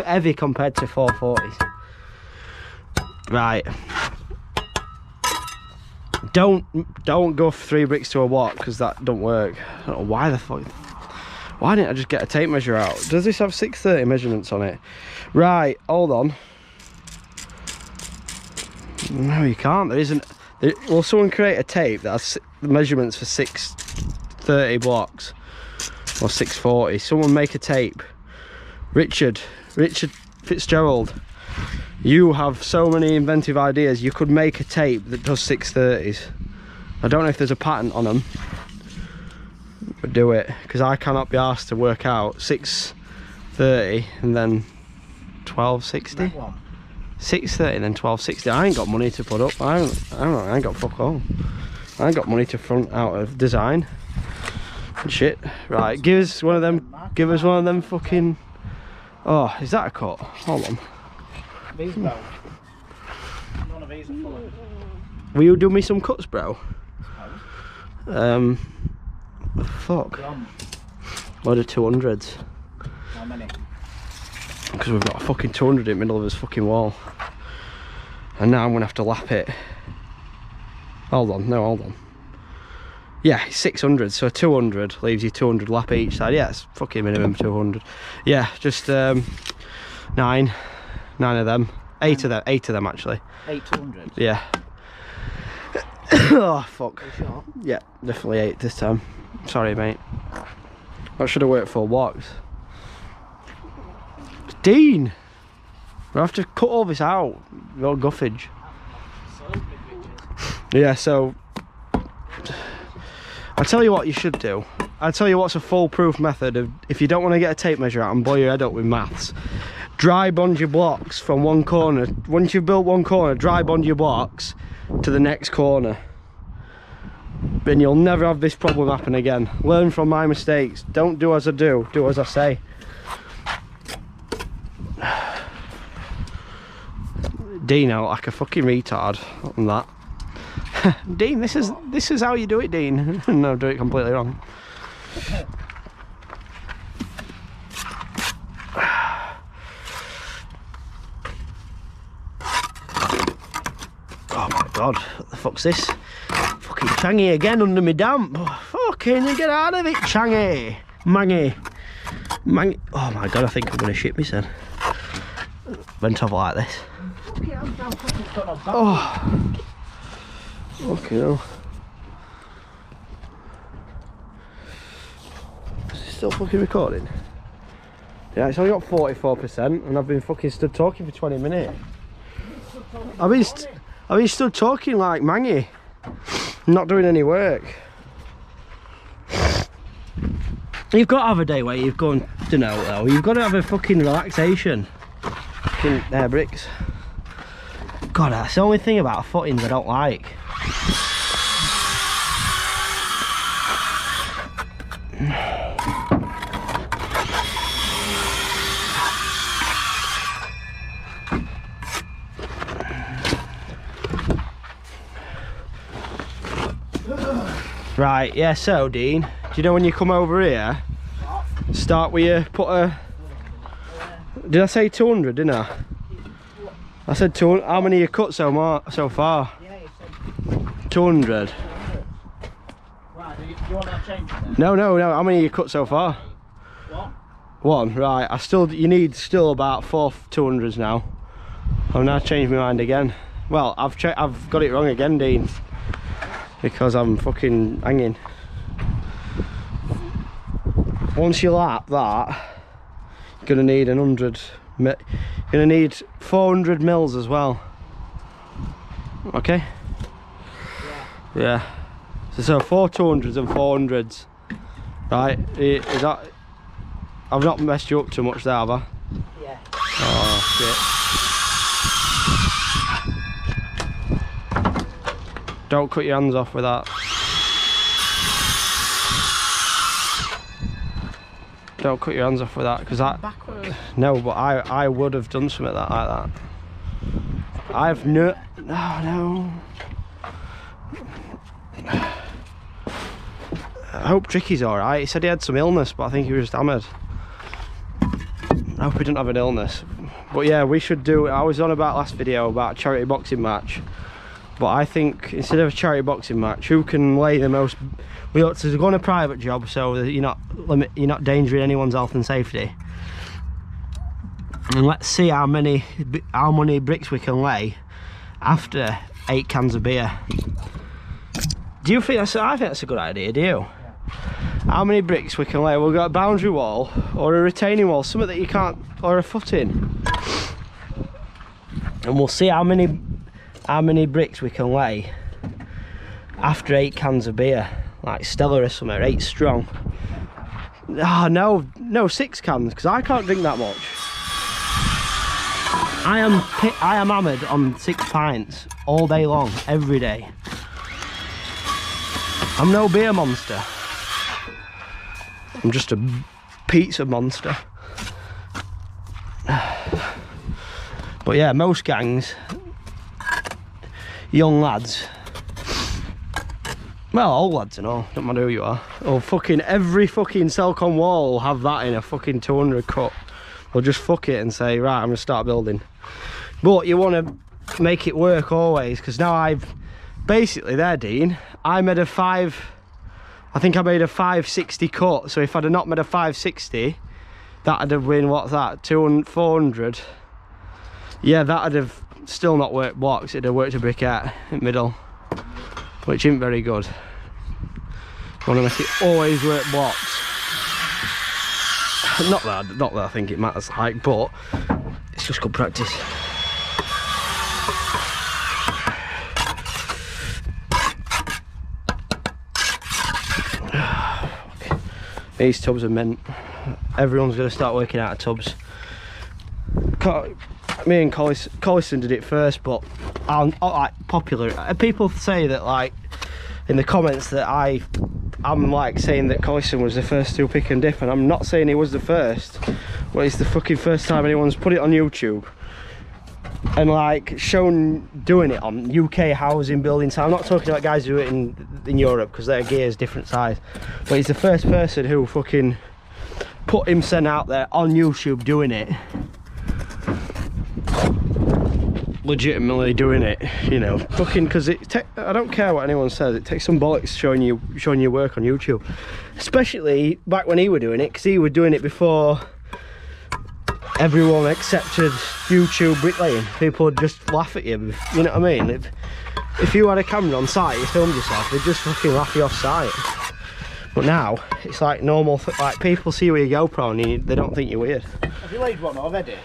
A: heavy compared to 440s. Right. Don't go for 3 bricks to a watt, because that don't work. I don't know why the fuck. Why didn't I just get a tape measure out? Does this have 630 measurements on it? Right, hold on. No, you can't. There isn't. Will someone create a tape that has measurements for 630 blocks or 640? Someone make a tape. Richard Fitzgerald. You have so many inventive ideas. You could make a tape that does 630s. I don't know if there's a patent on them, but do it, because I cannot be asked to work out 630 and then 1260. 630 and then 1260. I ain't got money to put up. I ain't got fuck all. I ain't got money to front out of design and shit. Right, give us one of them. Give us one of them fucking. Oh, is that a cut? Hold on.
B: These bro. None of these are full of.
A: Will you do me some cuts, bro? Fuck. Load of 200s.
B: How many?
A: Because we've got a fucking 200 in the middle of this fucking wall. And now I'm going to have to lap it. Hold on, no, hold on. Yeah, 600, so 200 leaves you 200 lap each side. Yeah, it's fucking minimum 200. Yeah, just 9 of them. 8 of them actually.
B: 8 200?
A: Yeah. Oh, fuck.
B: Are you sure?
A: Yeah, definitely 8 this time. Sorry, mate. That should have worked for walks. Dean! We'll have to cut all this out. Your guffage. Yeah, so I'll tell you what you should do. I'll tell you what's a foolproof method of, if you don't want to get a tape measure out and blow your head up with maths. Dry bond your blocks from one corner. Once you've built one corner, dry bond your blocks to the next corner. Then you'll never have this problem happen again. Learn from my mistakes. Don't do as I do, do as I say. Dean out like a fucking retard on that. Dean, this is how you do it, Dean. No, do it completely wrong. Oh my god, what the fuck's this? Fucking Changy again under me damp. Fucking get out of it, Changy. Mangy. Oh my god, I think I'm gonna shit myself. Went off like this. Oh. Okay, no. Is it still fucking recording? Yeah, it's only got 44% and I've been fucking stood talking for 20 minutes. I've been stood talking like Mangy, not doing any work. You've got to have a day where you've gone, you know, though, you've got to have a fucking relaxation. Fucking air bricks. God, that's the only thing about footings I don't like. Right, yeah, so Dean, do you know when you come over here, start with you put a... Did I say 200, didn't I? I said 200. How many you cut so far? 200.
B: Right, you want that change then?
A: No, no, no. How many you cut so far? One, right. You need still about 4 200s now. I've now changed my mind again. Well, I've got it wrong again, Dean, because I'm fucking hanging. Once you lap that, you're gonna need 100. You're gonna need 400 mils as well. Okay. Yeah. So 4 200s and 400s. Right? Is that? I've not messed you up too much there, have I?
B: Yeah.
A: Oh shit. Don't cut your hands off with that. Don't cut your hands off with that, because that...
B: Backwards.
A: No, but I would have done something like that. I've no... No. I hope Tricky's alright. He said he had some illness, but I think he was just hammered. I hope he didn't have an illness. But yeah, we should do... I was on about last video about a charity boxing match. But I think instead of a charity boxing match, who can lay the most... We ought to go on a private job so that you're not endangering anyone's health and safety. And let's see how many bricks we can lay after 8 cans of beer. Do you think that's? I think that's a good idea. Do you? Yeah. How many bricks we can lay? We've got a boundary wall or a retaining wall, something that you can't, or a footing. And we'll see how many bricks we can lay after 8 cans of beer, like Stella or something, 8 strong. Oh no, 6 cans, because I can't drink that much. I am hammered on 6 pints all day long, every day. I'm no beer monster. I'm just a pizza monster. But yeah, most gangs, young lads, well, old lads and all, don't matter who you are. Oh, fucking every fucking Selcon wall will have that in a fucking 200 cut. They'll just fuck it and say, right, I'm gonna start building. But you want to make it work always, because now I've basically there, Dean. I made a 560 cut. So if I'd have not made a 560, that'd have been, what's that, 200, 400. Yeah, that'd have still not worked blocks. It'd have worked a briquette in the middle, which isn't very good. You want to make it always work blocks. Not that I think it matters, like, but it's just good practice. These tubs are meant. Everyone's going to start working out of tubs. Me and Collison did it first, but I'm like popular. People say that, like, in the comments that I'm like saying that Collison was the first to pick and dip, and I'm not saying he was the first, but it's the fucking first time anyone's put it on YouTube and like shown doing it on UK housing buildings. I'm not talking about guys who do it in Europe, because their gear is different size, but he's the first person who fucking put himself out there on YouTube doing it, legitimately doing it, you know, fucking, because I don't care what anyone says, it takes some bollocks showing you work on YouTube, especially back when he were doing it, because he was doing it before everyone accepted YouTube bricklaying. People would just laugh at you, you know what I mean? If you had a camera on site, you filmed yourself, they'd just fucking laugh you off site. But now it's like normal, like people see you with your GoPro and they don't think you're weird.
B: Have you laid one already?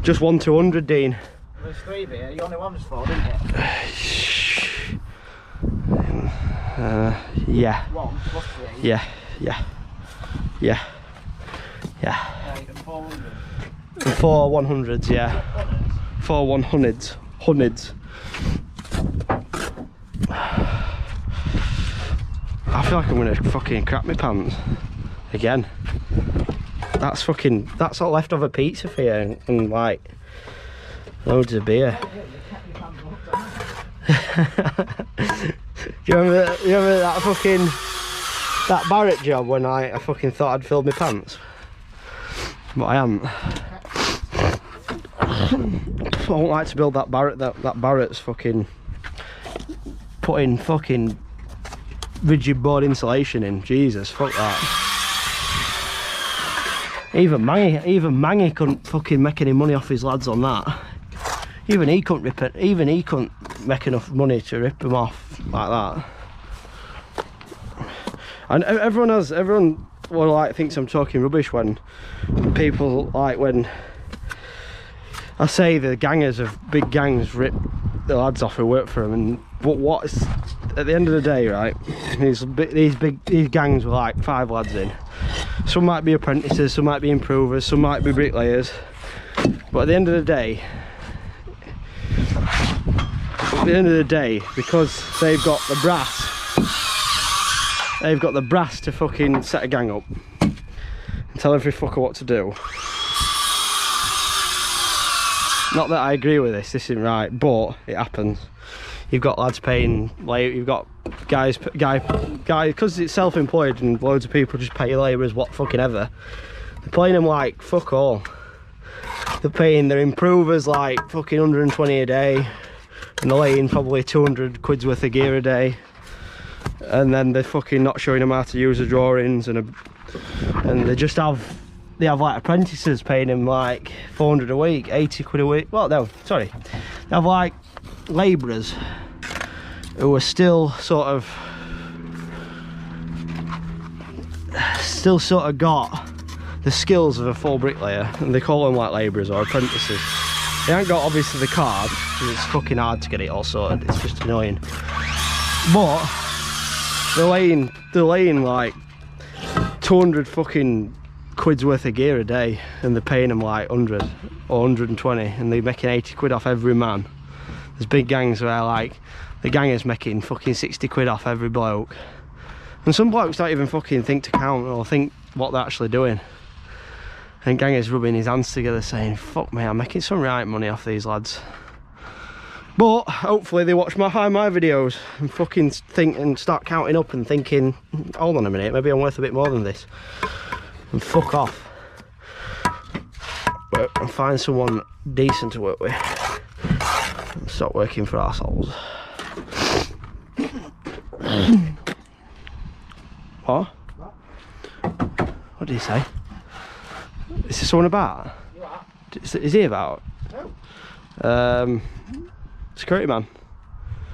A: Just 1 200, Dean.
B: There's 3 of it. You only wanted 4, didn't you?
A: Yeah.
B: 1 plus 3.
A: Yeah. 4 100s, yeah. 4 100s. I feel like I'm gonna fucking crap my pants again. That's all leftover pizza for you, and like loads of beer. Do you remember that Barrett job when I fucking thought I'd filled my pants, but I haven't. I won't like to build that Barrett. That Barrett's fucking putting fucking rigid board insulation in. Jesus, fuck that. Even Mangy couldn't fucking make any money off his lads on that. Even he couldn't rip it. Even he couldn't make enough money to rip them off like that. And everyone well, like, thinks I'm talking rubbish when people, like, when I say the gangers of big gangs rip the lads off who work for them. And but what's at the end of the day, right? These gangs were like 5 lads in. Some might be apprentices, some might be improvers, some might be bricklayers. But at the end of the day, because they've got the brass to fucking set a gang up and tell every fucker what to do. Not that I agree with this isn't right, but it happens. You've got lads paying, like, you've got guys, because it's self-employed and loads of people just pay labourers what fucking ever. They're paying them like fuck all. They're paying their improvers like fucking 120 a day, and they're laying probably 200 quid's worth of gear a day. And then they're fucking not showing them how to use the drawings, and they just have like apprentices paying them like 400 a week, 80 quid a week. Well, no, sorry, they have like labourers who are still sort of got the skills of a full bricklayer, and they call them like labourers or apprentices. They ain't got obviously the card because it's fucking hard to get it all sorted. It's just annoying, but they're laying like 200 fucking quid's worth of gear a day, and they're paying them like 100 or 120, and they're making 80 quid off every man. There's big gangs where like the gangers making fucking 60 quid off every bloke, and some blokes don't even fucking think to count or think what they're actually doing, and gangers rubbing his hands together saying, fuck me, I'm making some right money off these lads. But hopefully they watch my videos and fucking think and start counting up and thinking, hold on a minute, maybe I'm worth a bit more than this, and fuck off and find someone decent to work with and stop working for ourselves. What? What did he say? Is there someone about? Is he about? No. Security man.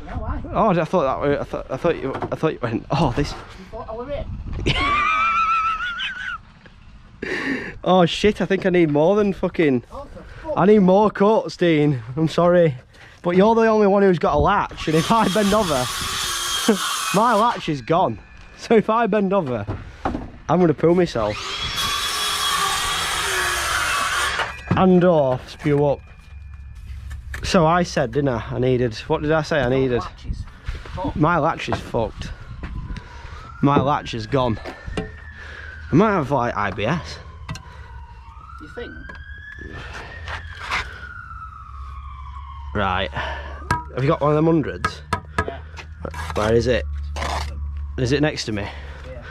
B: No, why?
A: Oh, I thought that way. I thought you went. Oh, this.
B: You thought I were it?
A: Oh shit! I think I need more than fucking.
B: Oh, for
A: I need more coats, Dean. I'm sorry, but you're the only one who's got a latch, and if I bend over, my latch is gone. So if I bend over, I'm gonna poo myself. And or spew up. So I said, didn't I? I needed. What did I say? I needed. My latch is fucked. My latch is gone. I might have like IBS.
B: You think?
A: Right. Have you got one of them hundreds?
B: Yeah.
A: Where is it? Is it next to me?
B: Yeah.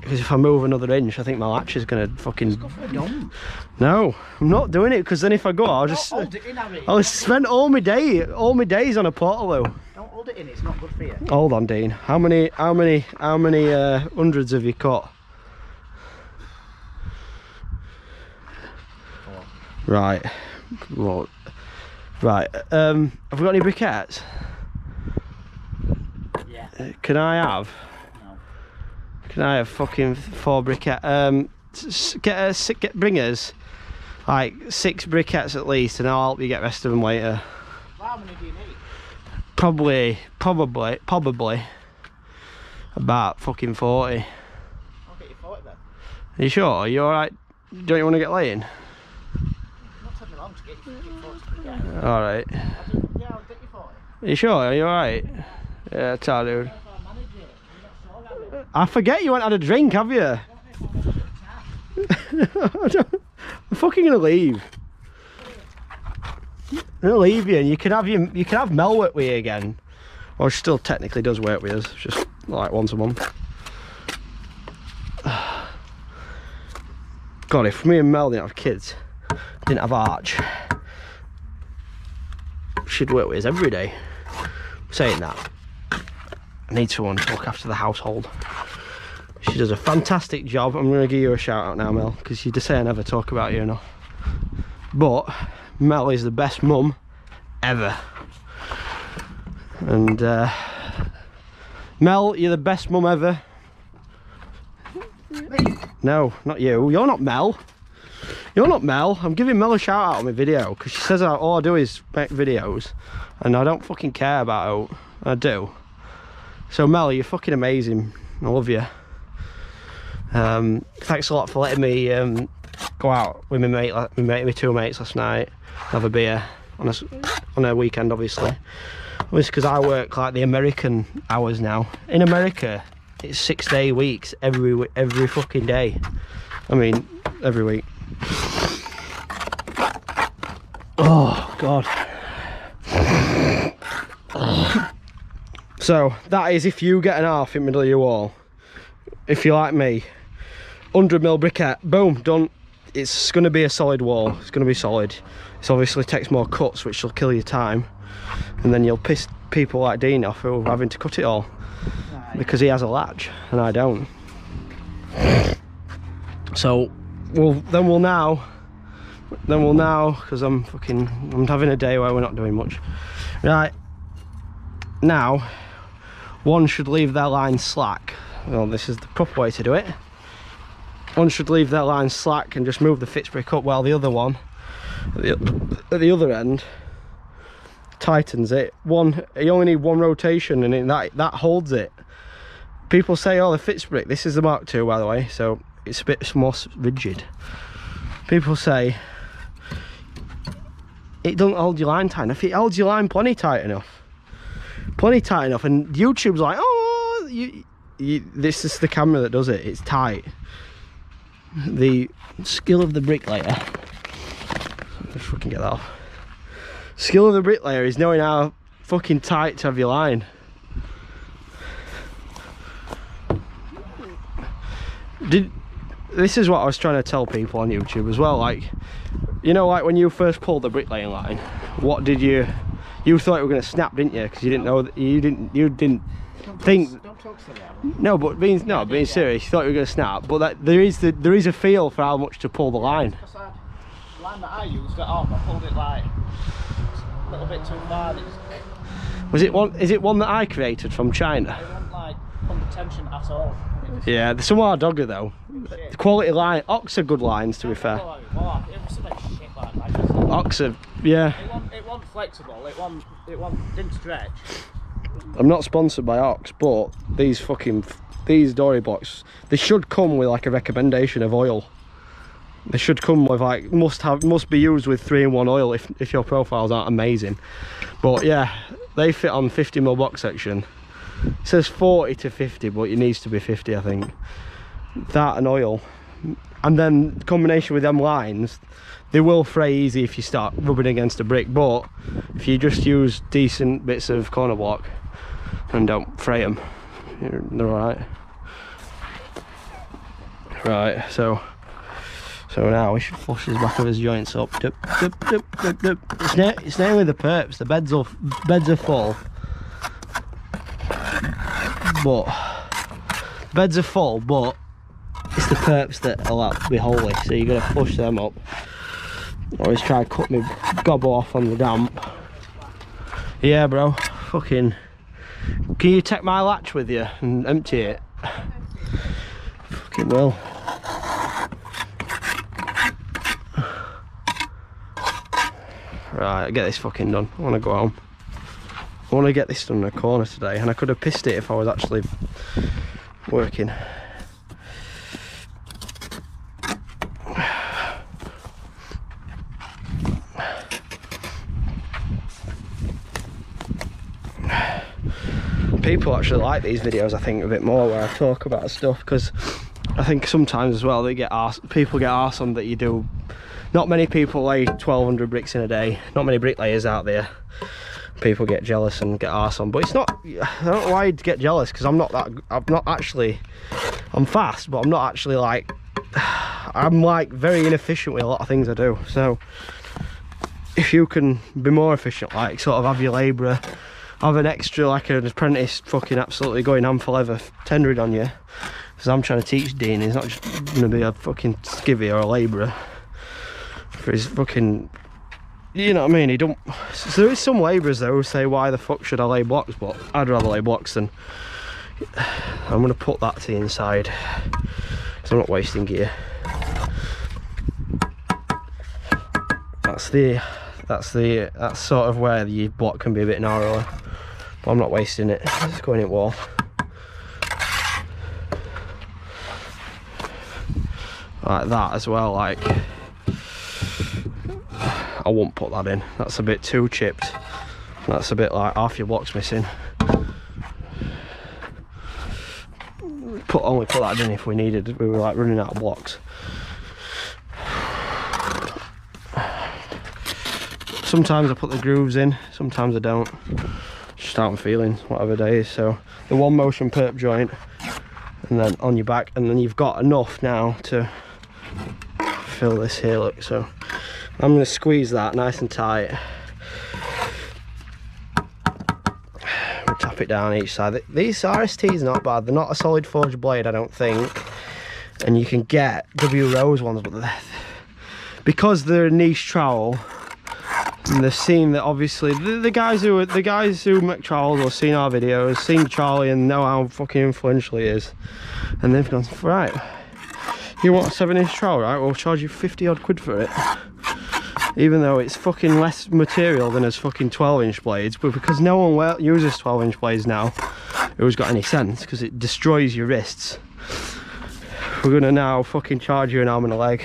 A: Because if I move another inch, I think my latch is gonna fucking.
B: Just go for a dump.
A: No, I'm not doing it, because then if I go, I'll just.
B: Hold it in, Harry.
A: I'll spend all my days on a Portaloo.
B: Don't hold it in. It's not good for you.
A: Hold on, Dean. How many hundreds have you cut?
B: 4.
A: Right. Well, right. Have we got any briquettes?
B: Yeah.
A: Can I have?
B: No.
A: Can I have fucking 4 briquettes? Bring us like 6 briquettes at least, and I'll help you get the rest of them later.
B: How many do you need?
A: Probably about fucking 40.
B: I'll get you 40 then.
A: Are you sure? Are you alright? Don't you want to get laying?
B: It's not taking long to get you 40. Yeah.
A: Alright.
B: Yeah, I'll get you 40.
A: Are you sure? Are you alright? Yeah, ta dude. I forget you went and had a drink, have you? I'm fucking gonna leave. I'm gonna leave you, and you can have Mel work with you again. Or she still technically does work with us, just like once a month. God, if me and Mel didn't have kids, didn't have Arch, she'd work with us every day. Saying that, I need someone to look after the household. She does a fantastic job. I'm going to give you a shout out now, Mel, because you just say I never talk about you enough. But Mel is the best mum ever. And Mel, you're the best mum ever. No, not you. You're not Mel. You're not Mel. I'm giving Mel a shout out on my video because she says all I do is make videos and I don't fucking care about it. I do. So Mel, you're fucking amazing. I love you. Thanks a lot for letting me go out with my two mates last night, have a beer on a weekend, obviously. It's because I work like the American hours now. In America, it's 6-day weeks every fucking day. I mean, every week. Oh God. So that is if you get an half in the middle of your wall. If you're like me, 100mm briquette, boom, done. It's going to be a solid wall. It's going to be solid. It obviously takes more cuts, which will kill your time, and then you'll piss people like Dean off who are having to cut it all because he has a latch and I don't. So we'll now, because I'm having a day where we're not doing much. Right now, one should leave their line slack. Well, this is the proper way to do it. One should leave their line slack and just move the fixed brick up, while the other one at the other end tightens it. You only need one rotation and that holds it. People say, oh, the fixed brick, this is the Mark II by the way, so it's a bit more rigid. People say it doesn't hold your line tight enough. It holds your line plenty tight enough, and YouTube's like, oh, this is the camera that does it, it's tight. The skill of the bricklayer, let's fucking get that off. Skill of the bricklayer is knowing how fucking tight to have your line. This is what I was trying to tell people on YouTube as well, like, you know, like when you first pulled the bricklaying line, what did you thought it were going to snap, didn't you? Because you didn't know that, you didn't think. Don't talk to them. No, but being serious, you thought it were going to snap, but that there is a feel for how much to pull the line.
B: Because the line that I used at home, I pulled it like a little bit too far.
A: Is it one that I created from China?
B: It wasn't like under tension at all.
A: Yeah, some are dogger though. The quality line, Ox are good lines to be fair.
B: It was like shit like that.
A: Ox are, yeah.
B: It wasn't flexible. It didn't stretch.
A: I'm not sponsored by Ox, but these dory blocks, they should come with like a recommendation of oil. They should come with like must be used with 3-in-1 oil if your profiles aren't amazing. But yeah, they fit on 50mm box section. It says 40 to 50, but it needs to be 50, I think. That and oil, and then combination with them lines, they will fray easy if you start rubbing against a brick. But if you just use decent bits of corner block and don't fray them, they're alright. Right, so now we should flush his back of his joints up. It's mainly the perps. The beds are full, but it's the perps that will be holy, so you gotta flush them up. Always try to cut my gobble off on the damp. Yeah, bro. Fucking. Can you take my latch with you and empty it? Fucking will. Right, get this fucking done. I want to go home. I want to get this done in a corner today, and I could have pissed it if I was actually working. People actually like these videos, I think, a bit more where I talk about stuff, because I think sometimes as well people get arse on that you do. Not many people lay 1200 bricks in a day, not many bricklayers out there. People get jealous and get arse on, but it's not, I don't know why you'd get jealous, because I'm fast, but I'm not actually like, I'm like very inefficient with a lot of things I do. So if you can be more efficient, like sort of have your labourer have an extra, like an apprentice fucking absolutely going ham for leather tendering on you, because I'm trying to teach Dean. He's not just going to be a fucking skivvy or a labourer for his fucking, you know what I mean? He don't. So there is some labourers though who say, why the fuck should I lay blocks? But I'd rather lay blocks than. I'm going to put that to the inside because I'm not wasting gear. That's sort of where the block can be a bit narrower, but I'm not wasting it. It's going in wall. Like that as well, like I won't put that in. That's a bit too chipped. That's a bit like half your block's missing. Only put that in if we needed. We were like running out of blocks. Sometimes I put the grooves in, sometimes I don't. Just how I'm feeling, whatever day is. So the one motion perp joint, and then on your back, and then you've got enough now to fill this here, look. So I'm going to squeeze that nice and tight. We'll tap it down each side. These RSTs are not bad. They're not a solid forged blade, I don't think. And you can get W Rose ones, but because they're a niche trowel, and they've seen that obviously the guys who make trowels or seen our videos, seen Charlie and know how fucking influential he is, and they've gone, right, you want a 7-inch trowel, right? We'll charge you 50 odd quid for it, even though it's fucking less material than his fucking 12-inch blades. But because no one uses 12-inch blades now, who's got any sense, because it destroys your wrists, we're gonna now fucking charge you an arm and a leg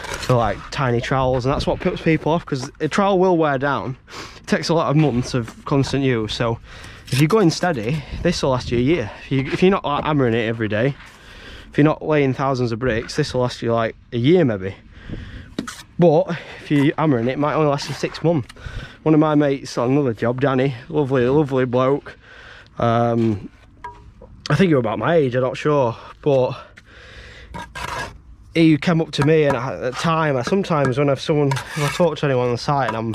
A: for like tiny trowels, and that's what puts people off, because a trowel will wear down. It takes a lot of months of constant use, so if you're going steady, this will last you a year. If you're not like hammering it every day, if you're not laying thousands of bricks, this will last you like a year maybe. But if you're hammering it, it might only last you 6 months. One of my mates on another job, Danny, lovely bloke, I think you're about my age, I'm not sure, but he came up to me, and at the time, sometimes when if I talk to anyone on the site and I'm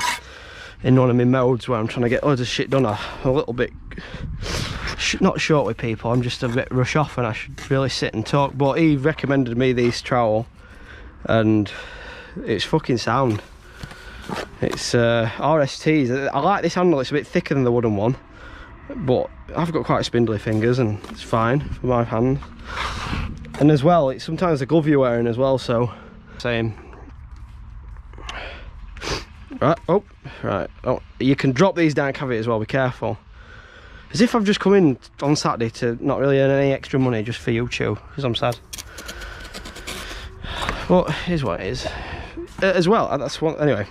A: in one of my modes where I'm trying to get loads of shit done, I'm a little bit not short with people, I'm just a bit rush off and I should really sit and talk. But he recommended me these trowel, and it's fucking sound. It's RSTs. I like this handle, it's a bit thicker than the wooden one, but I've got quite spindly fingers and it's fine for my hand. And as well, it's sometimes the glove you're wearing as well, so same. Right, oh, you can drop these down cavity as well, be careful. As if I've just come in on Saturday to not really earn any extra money just for YouTube, because I'm sad. But here's what it is. As well, that's one, anyway,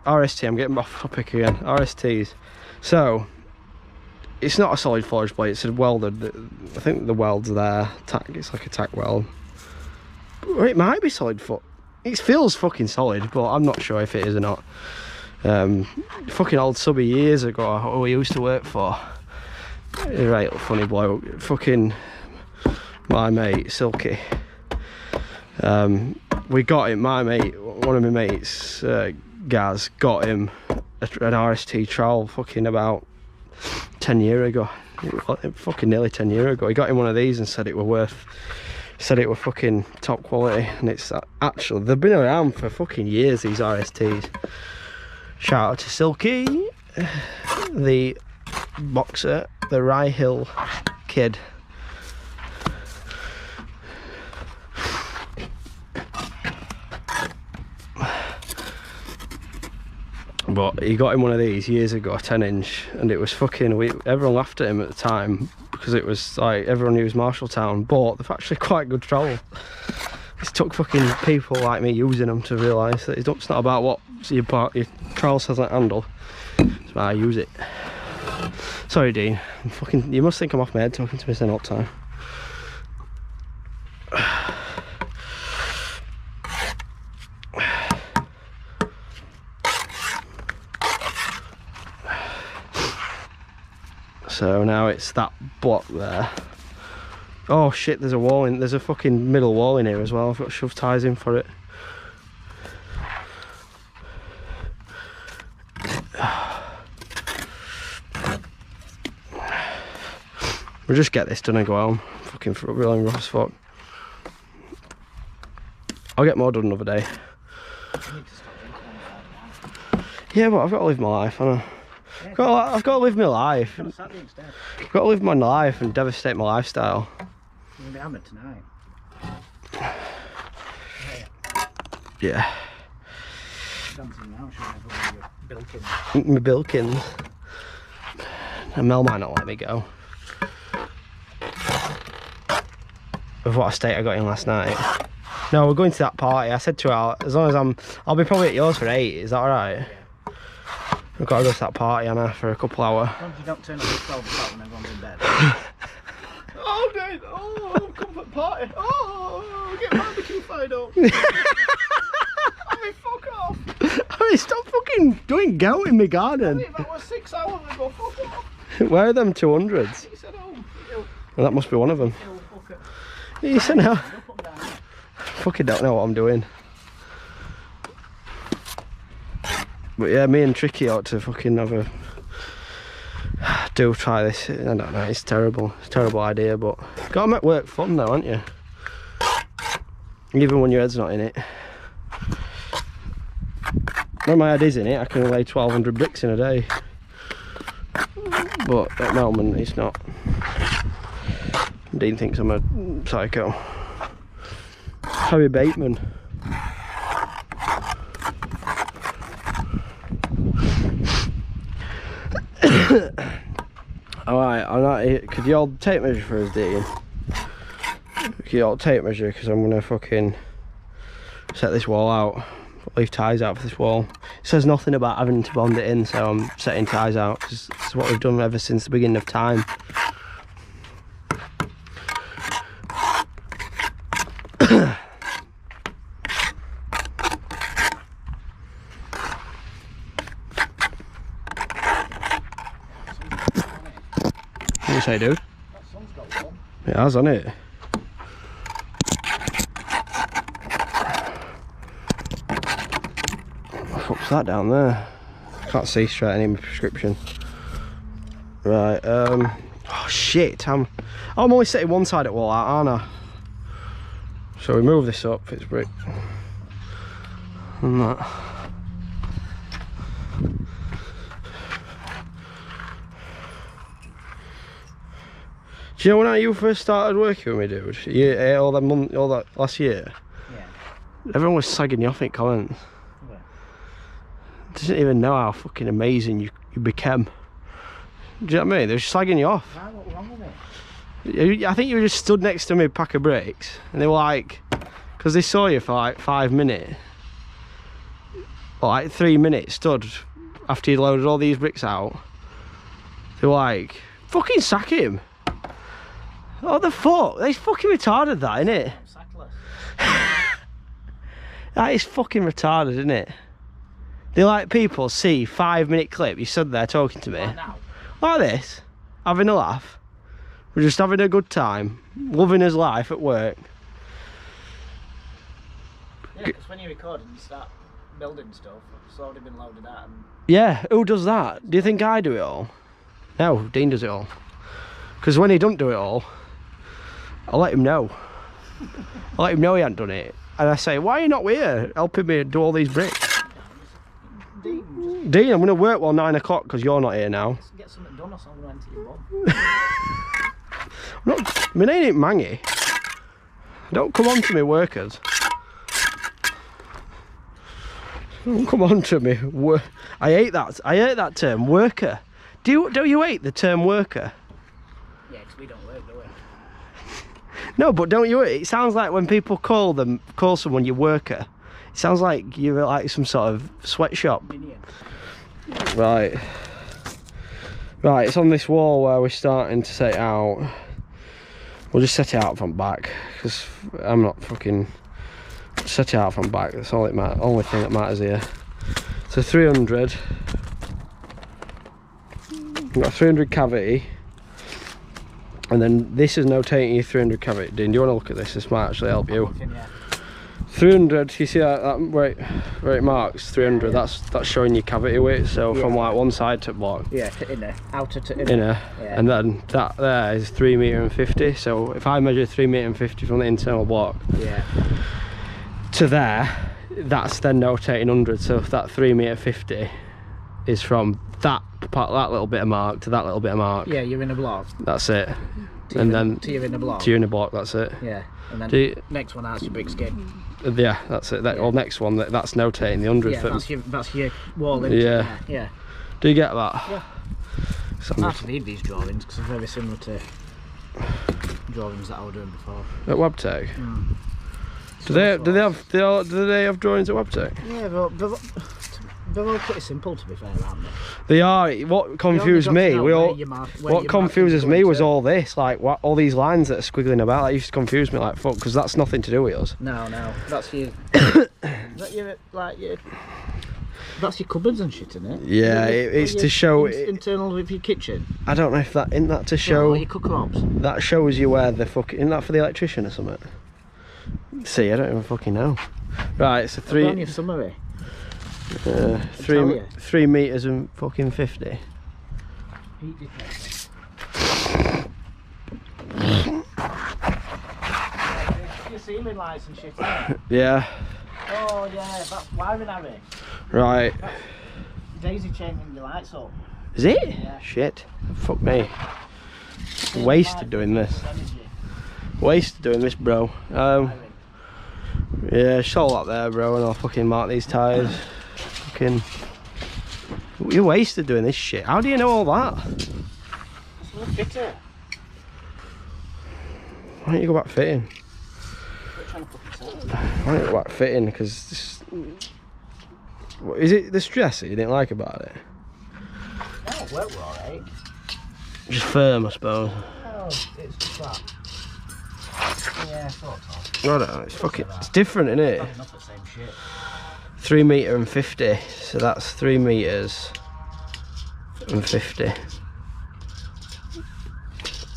A: RST, I'm getting off topic again, RSTs. So, it's not a solid forged blade, it's a welded. I think the weld's there, it's like a tack weld. Or it might be solid foot. It feels fucking solid, but I'm not sure if it is or not. Fucking old subby years ago who we used to work for, right funny bloke, fucking my mate Silky, we got him, one of my mates, Gaz, got him an RST trowel fucking about 10 years ago, fucking nearly 10 years ago. He got him one of these and said it were fucking top quality, and it's actually, they've been around for fucking years, these RSTs. Shout out to Silky, the boxer, the Rye Hill kid. But he got him one of these years ago, a 10-inch, and it was fucking, everyone laughed at him at the time because it was like, everyone knew it was Marshalltown, but they're actually quite good trowel. It's took fucking people like me using them to realise that it's not about what your trowel says on handle, it's about how I use it. Sorry Dean, you must think I'm off my head talking to me all the time. So now it's that block there. Oh shit, there's a fucking middle wall in here as well. I've got to shove ties in for it. We'll just get this done and go home. Fucking really rough as fuck. I'll get more done another day. Yeah, but I've got to live my life, haven't I? I've got to live my life. I've got to live my life and devastate my lifestyle.
B: You're going to be hammered tonight.
A: Yeah.
B: Now,
A: my Bilkins. And Mel might not let me go. With what a state I got in last night. No, we're going to that party. I said to her, as long as I'll be probably at yours for 8. Is that alright? Yeah. We've got to go to that party, Anna, for a couple hours.
B: As long as you don't turn up at 12 o'clock when everyone's in bed. Oh, Dave! Oh, comfort party! Oh, get barbecue fired up! I mean, fuck off!
A: I mean, stop fucking doing gout in my garden.
B: That was 6 hours ago, fuck off!
A: Where are them 200s?
B: He said, oh,
A: Well, that must be one of them. He said, no. Fucking don't know what I'm doing. But yeah, me and Tricky ought to fucking have a try this. I don't know, it's terrible. It's a terrible idea, but gotta make work fun though, aren't you? Even when your head's not in it. When my head is in it, I can lay 1,200 bricks in a day. But at the moment, it's not. Dean thinks I'm a psycho. Harry Bateman. Alright, could you all tape measure for us, Dean? Could you all tape measure, because I'm gonna fucking set this wall out. Leave ties out for this wall. It says nothing about having to bond it in, so I'm setting ties out, because it's what we've done ever since the beginning of time. What do you say, dude?
B: that sun's got warm.
A: It has, hasn't it? What's that down there? Can't see straight any of my prescription. Right, oh shit, I'm only setting one side at wall out, aren't I? So we move this up, it's brick. And that. Do you know when you first started working with me, dude? All that last year?
B: Yeah.
A: Everyone was slagging you off in comments.
B: Yeah.
A: Didn't even know how fucking amazing you became. Do you know what I mean? They were just slagging you off.
B: Why, what's wrong with it?
A: I think you just stood next to me, pack of bricks, and they were like, because they saw you for like 5 minutes, or like 3 minutes stood after you loaded all these bricks out. They were like, fucking sack him. What the fuck? That's fucking retarded, that, isn't it?
B: I'm sackless.
A: That is fucking retarded, isn't it? They like people see 5 minute clip, you stood there talking to me.
B: Right now.
A: Like this, having a laugh. We're just having a good time, loving his life at work.
B: Yeah, because when you record and you start building stuff, it's already been loaded out. And
A: Yeah, who does that? Do you think I do it all? No, Dean does it all. Because when he don't do it all, I let him know. I let him know he hadn't done it. And I say, why are you not here helping me do all these bricks? Dean, I'm going to work while 9 o'clock because you're not here now.
B: Get something done or something, I'm going to enter your mum.
A: My name ain't Mangy. Don't come on to me, workers. Don't come on to me. I hate that term, worker. Do you hate the term worker?
B: Yeah, because we don't work, do we?
A: No, but don't you? It sounds like when people call someone your worker, it sounds like you're like some sort of sweatshop.
B: Minion.
A: Right, it's on this wall where we're starting to set it out. We'll just set it out from back, because I'm not fucking... Set it out from back, that's all it matters, only thing that matters here. So 300. We've got 300 cavity. And then this is notating your 300 cavity. Dean, do you want to look at this? This might actually help you.
B: Looking, yeah.
A: 300, you see that where it marks 300, that's showing your cavity weight, so from like one side to block.
B: Yeah, to inner, outer to inner.
A: Inner, yeah. And then that there is 3.50 meters, so if I measure 3.50 meters from the internal block to there, that's then notating 100, so that 3.50 meters is from that little bit of mark to that little bit of mark.
B: Yeah, you're in a block.
A: That's it. And then
B: to your inner block.
A: To your inner block, that's it.
B: Yeah. And then next one out's your brick skin.
A: Yeah, that's it. Well, next one, that's notating the 100.
B: Yeah, that's your wall.
A: Yeah.
B: Yeah.
A: Do you get that?
B: Yeah. I have to read these drawings because they're very similar to drawings that I was doing before.
A: At WebTech? Do they have drawings at WebTech?
B: Yeah, but they're all pretty simple, to be fair, aren't they?
A: They are. What confused me, what confuses me was all this, like all these lines that are squiggling about. That used to confuse me, like fuck, because that's nothing to do with us.
B: No, that's your, that's your cupboards and shit, isn't it?
A: Yeah, it's to show
B: internal of your kitchen.
A: I don't know if that isn't that to show.
B: Your cookrobs.
A: That shows you where the fuck. Isn't that for the electrician or something? See, I don't even fucking know. Right, it's a 3.
B: On your summary.
A: 3 meters and fucking 50.
B: Heat detector. Your ceiling lights and shit, isn't it?
A: Yeah.
B: Oh yeah, that's wiring, Harry.
A: Right.
B: Daisy chaining your lights up.
A: Is it?
B: Yeah.
A: Shit. Fuck me. Wasted doing this. Wasted doing this, bro. Yeah, just all that there, bro, and I'll fucking mark these tyres. Fucking. You're wasted doing this shit. How do you know all that?
B: It's a little fitter.
A: Why don't you go back fitting?
B: Why
A: don't you go back fitting? Because is it the stress that you didn't like about it?
B: No, it worked alright.
A: Just firm, I suppose.
B: Oh, it's just that. Yeah, sort of.
A: I don't know, it's fucking, it's different, isn't it?
B: Not the same shit.
A: 3 meters and 50, so that's 3 meters and 50.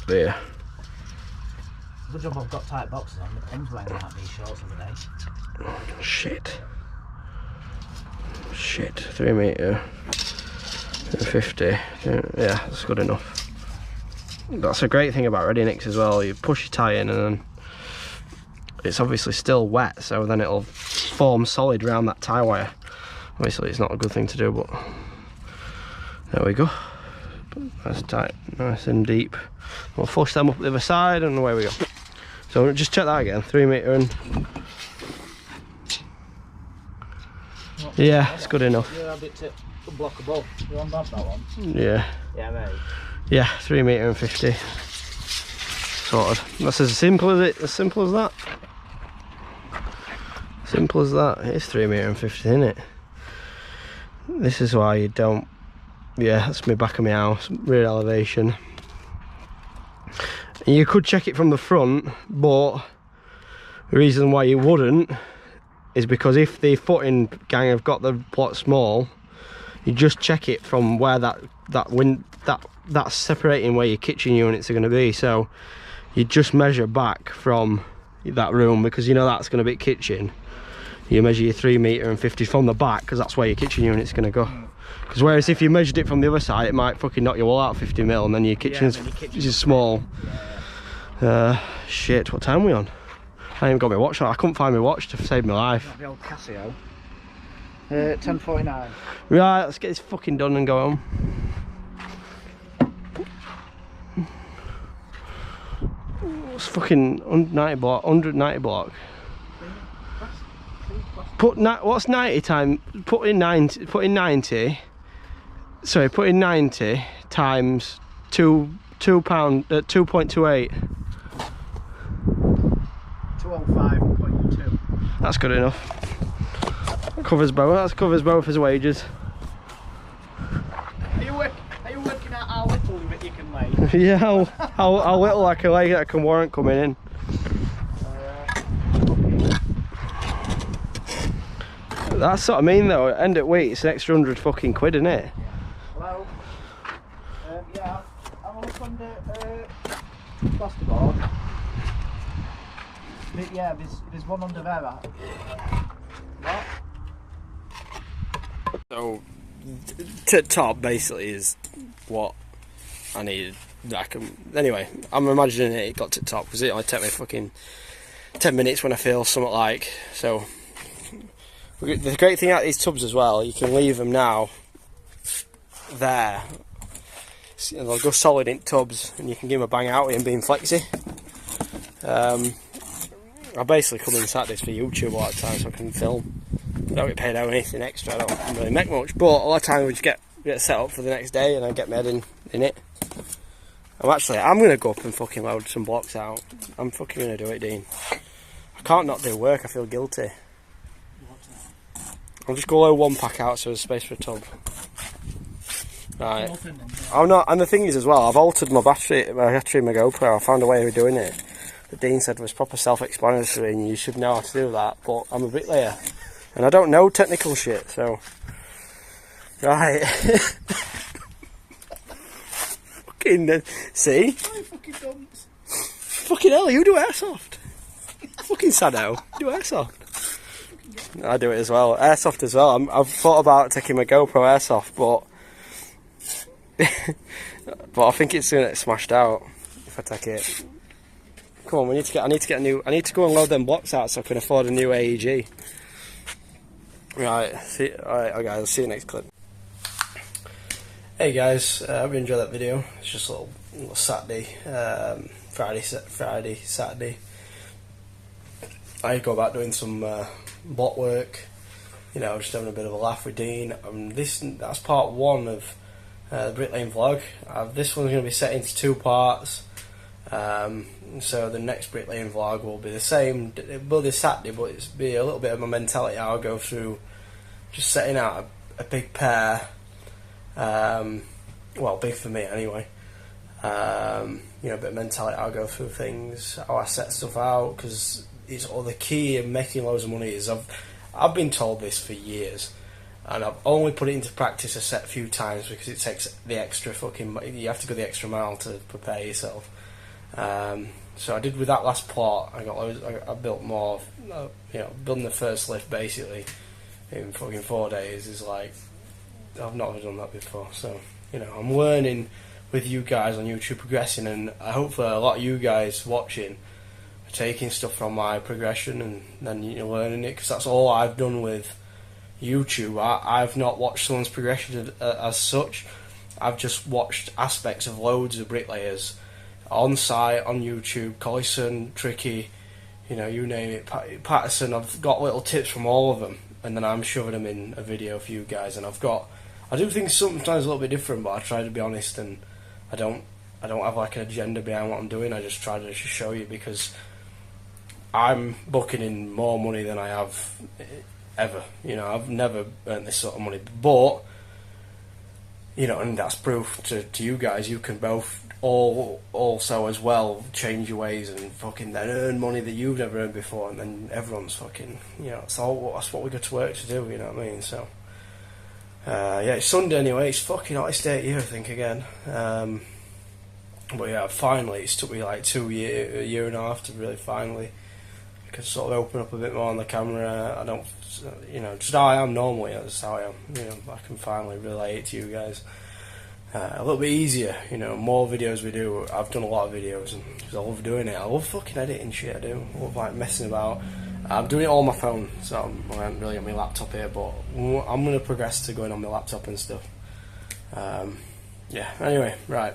A: There.
B: Good job I've got tight boxes on. The pins wearing out these shorts of the day.
A: Shit. Shit. 3 meters and 50. Yeah, that's good enough. That's a great thing about ready nicks as well. You push your tie in and then it's obviously still wet, so then it'll form solid around that tie wire. Obviously it's not a good thing to do, but there we go. That's tight, nice and deep. We'll flush them up the other side and away we go. So just check that again, 3 meter and yeah, it's good enough.
B: You're a bit block above. You're on that one?
A: Yeah.
B: Yeah, right.
A: Yeah, 3 meters and 50. Sorted. That's as simple as it. As simple as that. Simple as that. It's 3 meters and 50, isn't it? This is why you don't. Yeah, that's my back of my house, rear elevation. And you could check it from the front, but the reason why you wouldn't is because if the footing gang have got the plot small, you just check it from where that's separating where your kitchen units are going to be. So you just measure back from that room, because you know that's going to be kitchen. You measure your 3 meters and 50 from the back, because that's where your kitchen unit's going to go. Because whereas if you measured it from the other side, it might fucking knock your wall out 50 mil, and then your kitchen's just small. Shit, what time are we on? I ain't got my watch on. I couldn't find my watch to save my life.
B: The old Casio. 10:49.
A: Right, let's get this fucking done and go home. It's fucking 190 block. 190 block. What's 90 time? Put in 90. Put in 90. Sorry, put in 90 times 2 pound 2.28.
B: 205.2.
A: That's good enough. Covers both. That covers both his wages.
B: Are you working out how little that you can lay?
A: Yeah, how little I can lay that I can warrant coming in. That's what I mean though. End at week, it's an extra 100 fucking quid, isn't it?
B: Hello. Yeah, I'm on the plasterboard. yeah, there's one under there. What?
A: So, tip top basically is what I needed. Anyway, I'm imagining it got to top because it only took me fucking 10 minutes when I feel something like. So, the great thing about these tubs as well, you can leave them now there. They'll go solid in tubs and you can give them a bang out with them being flexy. I basically come inside this for YouTube a lot of times so I can film. I don't get paid out anything extra, I don't really make much, but a lot of times we just get set up for the next day and I get my head in it. I'm going to go up and fucking load some blocks out. I'm fucking going to do it, Dean. I can't not do work, I feel guilty. I'll just go load one pack out so there's space for a tub. Right. I'm not, and the thing is as well, I've altered my battery in my GoPro. I found a way of doing it that Dean said was proper self-explanatory and you should know how to do that, but I'm a bricklayer and I don't know technical shit, so right. Fucking see? Fucking hell, you do airsoft. Fucking Sado, you do airsoft. I do it as well, airsoft as well. I've thought about taking my GoPro airsoft, but I think it's gonna get smashed out if I take it. Come on, I need to get a new. I need to go and load them blocks out so I can afford a new AEG. Right, alright guys, I'll see you next clip. Hey guys, I hope you enjoyed that video. It's just a little Saturday, Friday, Saturday. I go about doing some block work. You know, just having a bit of a laugh with Dean. That's part one of the Bricklaying vlog. This one's going to be set into two parts. So the next Bricklaying vlog will be the same. It will be Saturday, but it'll be a little bit of my mentality. I'll go through just setting out a big pair. Well, big for me anyway. You know, a bit of mentality. I'll go through things, how I set stuff out, because it's all the key in making loads of money. Is I've been told this for years. And I've only put it into practice a set few times because it takes the extra you have to go the extra mile to prepare yourself. So I did with that last plot. I built more. You know, building the first lift basically in fucking 4 days is like, I've never done that before. So, you know, I'm learning with you guys on YouTube, progressing, and hopefully a lot of you guys watching are taking stuff from my progression and then you're learning it, because that's all I've done with YouTube. I've not watched someone's progression as such. I've just watched aspects of loads of bricklayers on site, on YouTube, Collison, Tricky, you know, you name it, Patterson. I've got little tips from all of them, and then I'm shoving them in a video for you guys. And I do things sometimes a little bit different, but I try to be honest, and I don't have like an agenda behind what I'm doing. I just try to just show you, because I'm booking in more money than I have ever. You know, I've never earned this sort of money, but you know, and that's proof to you guys. You can both also as well change your ways and fucking then earn money that you've never earned before, and then everyone's fucking, you know, that's what we go to work to do. You know what I mean? So yeah, it's Sunday anyway. It's fucking hottest day here, I think, again. But yeah, finally, it's took me like a year and a half to really finally I can sort of open up a bit more on the camera. I don't, you know, just how I am normally, that's how I am. You know, I can finally relate it to you guys. A little bit easier, you know, more videos we do. I've done a lot of videos and I love doing it. I love fucking editing shit, I do. I love like messing about. I'm doing it all on my phone, so I haven't really got my laptop here, but I'm going to progress to going on my laptop and stuff. Yeah, anyway, right.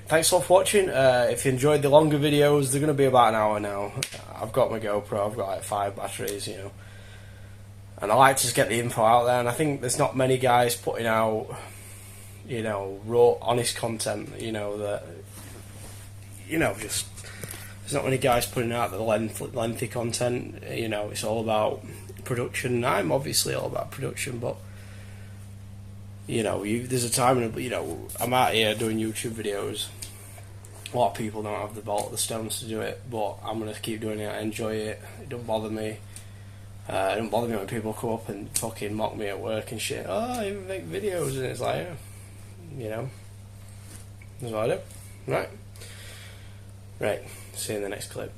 A: Thanks a lot for watching. If you enjoyed the longer videos, they're going to be about an hour now. I've got my GoPro, I've got like 5 batteries, you know. And I like to just get the info out there, and I think there's not many guys putting out, you know, raw, honest content, you know, that, you know, just, there's not many guys putting out the lengthy content, you know, it's all about production. I'm obviously all about production, but, you know, there's a time, you know, I'm out here doing YouTube videos. A lot of people don't have the stones to do it, but I'm going to keep doing it. I enjoy it. It don't bother me. It don't bother me when people come up and fucking mock me at work and shit. Oh, you make videos, and it's like, you know, that's what I do. Right. See you in the next clip.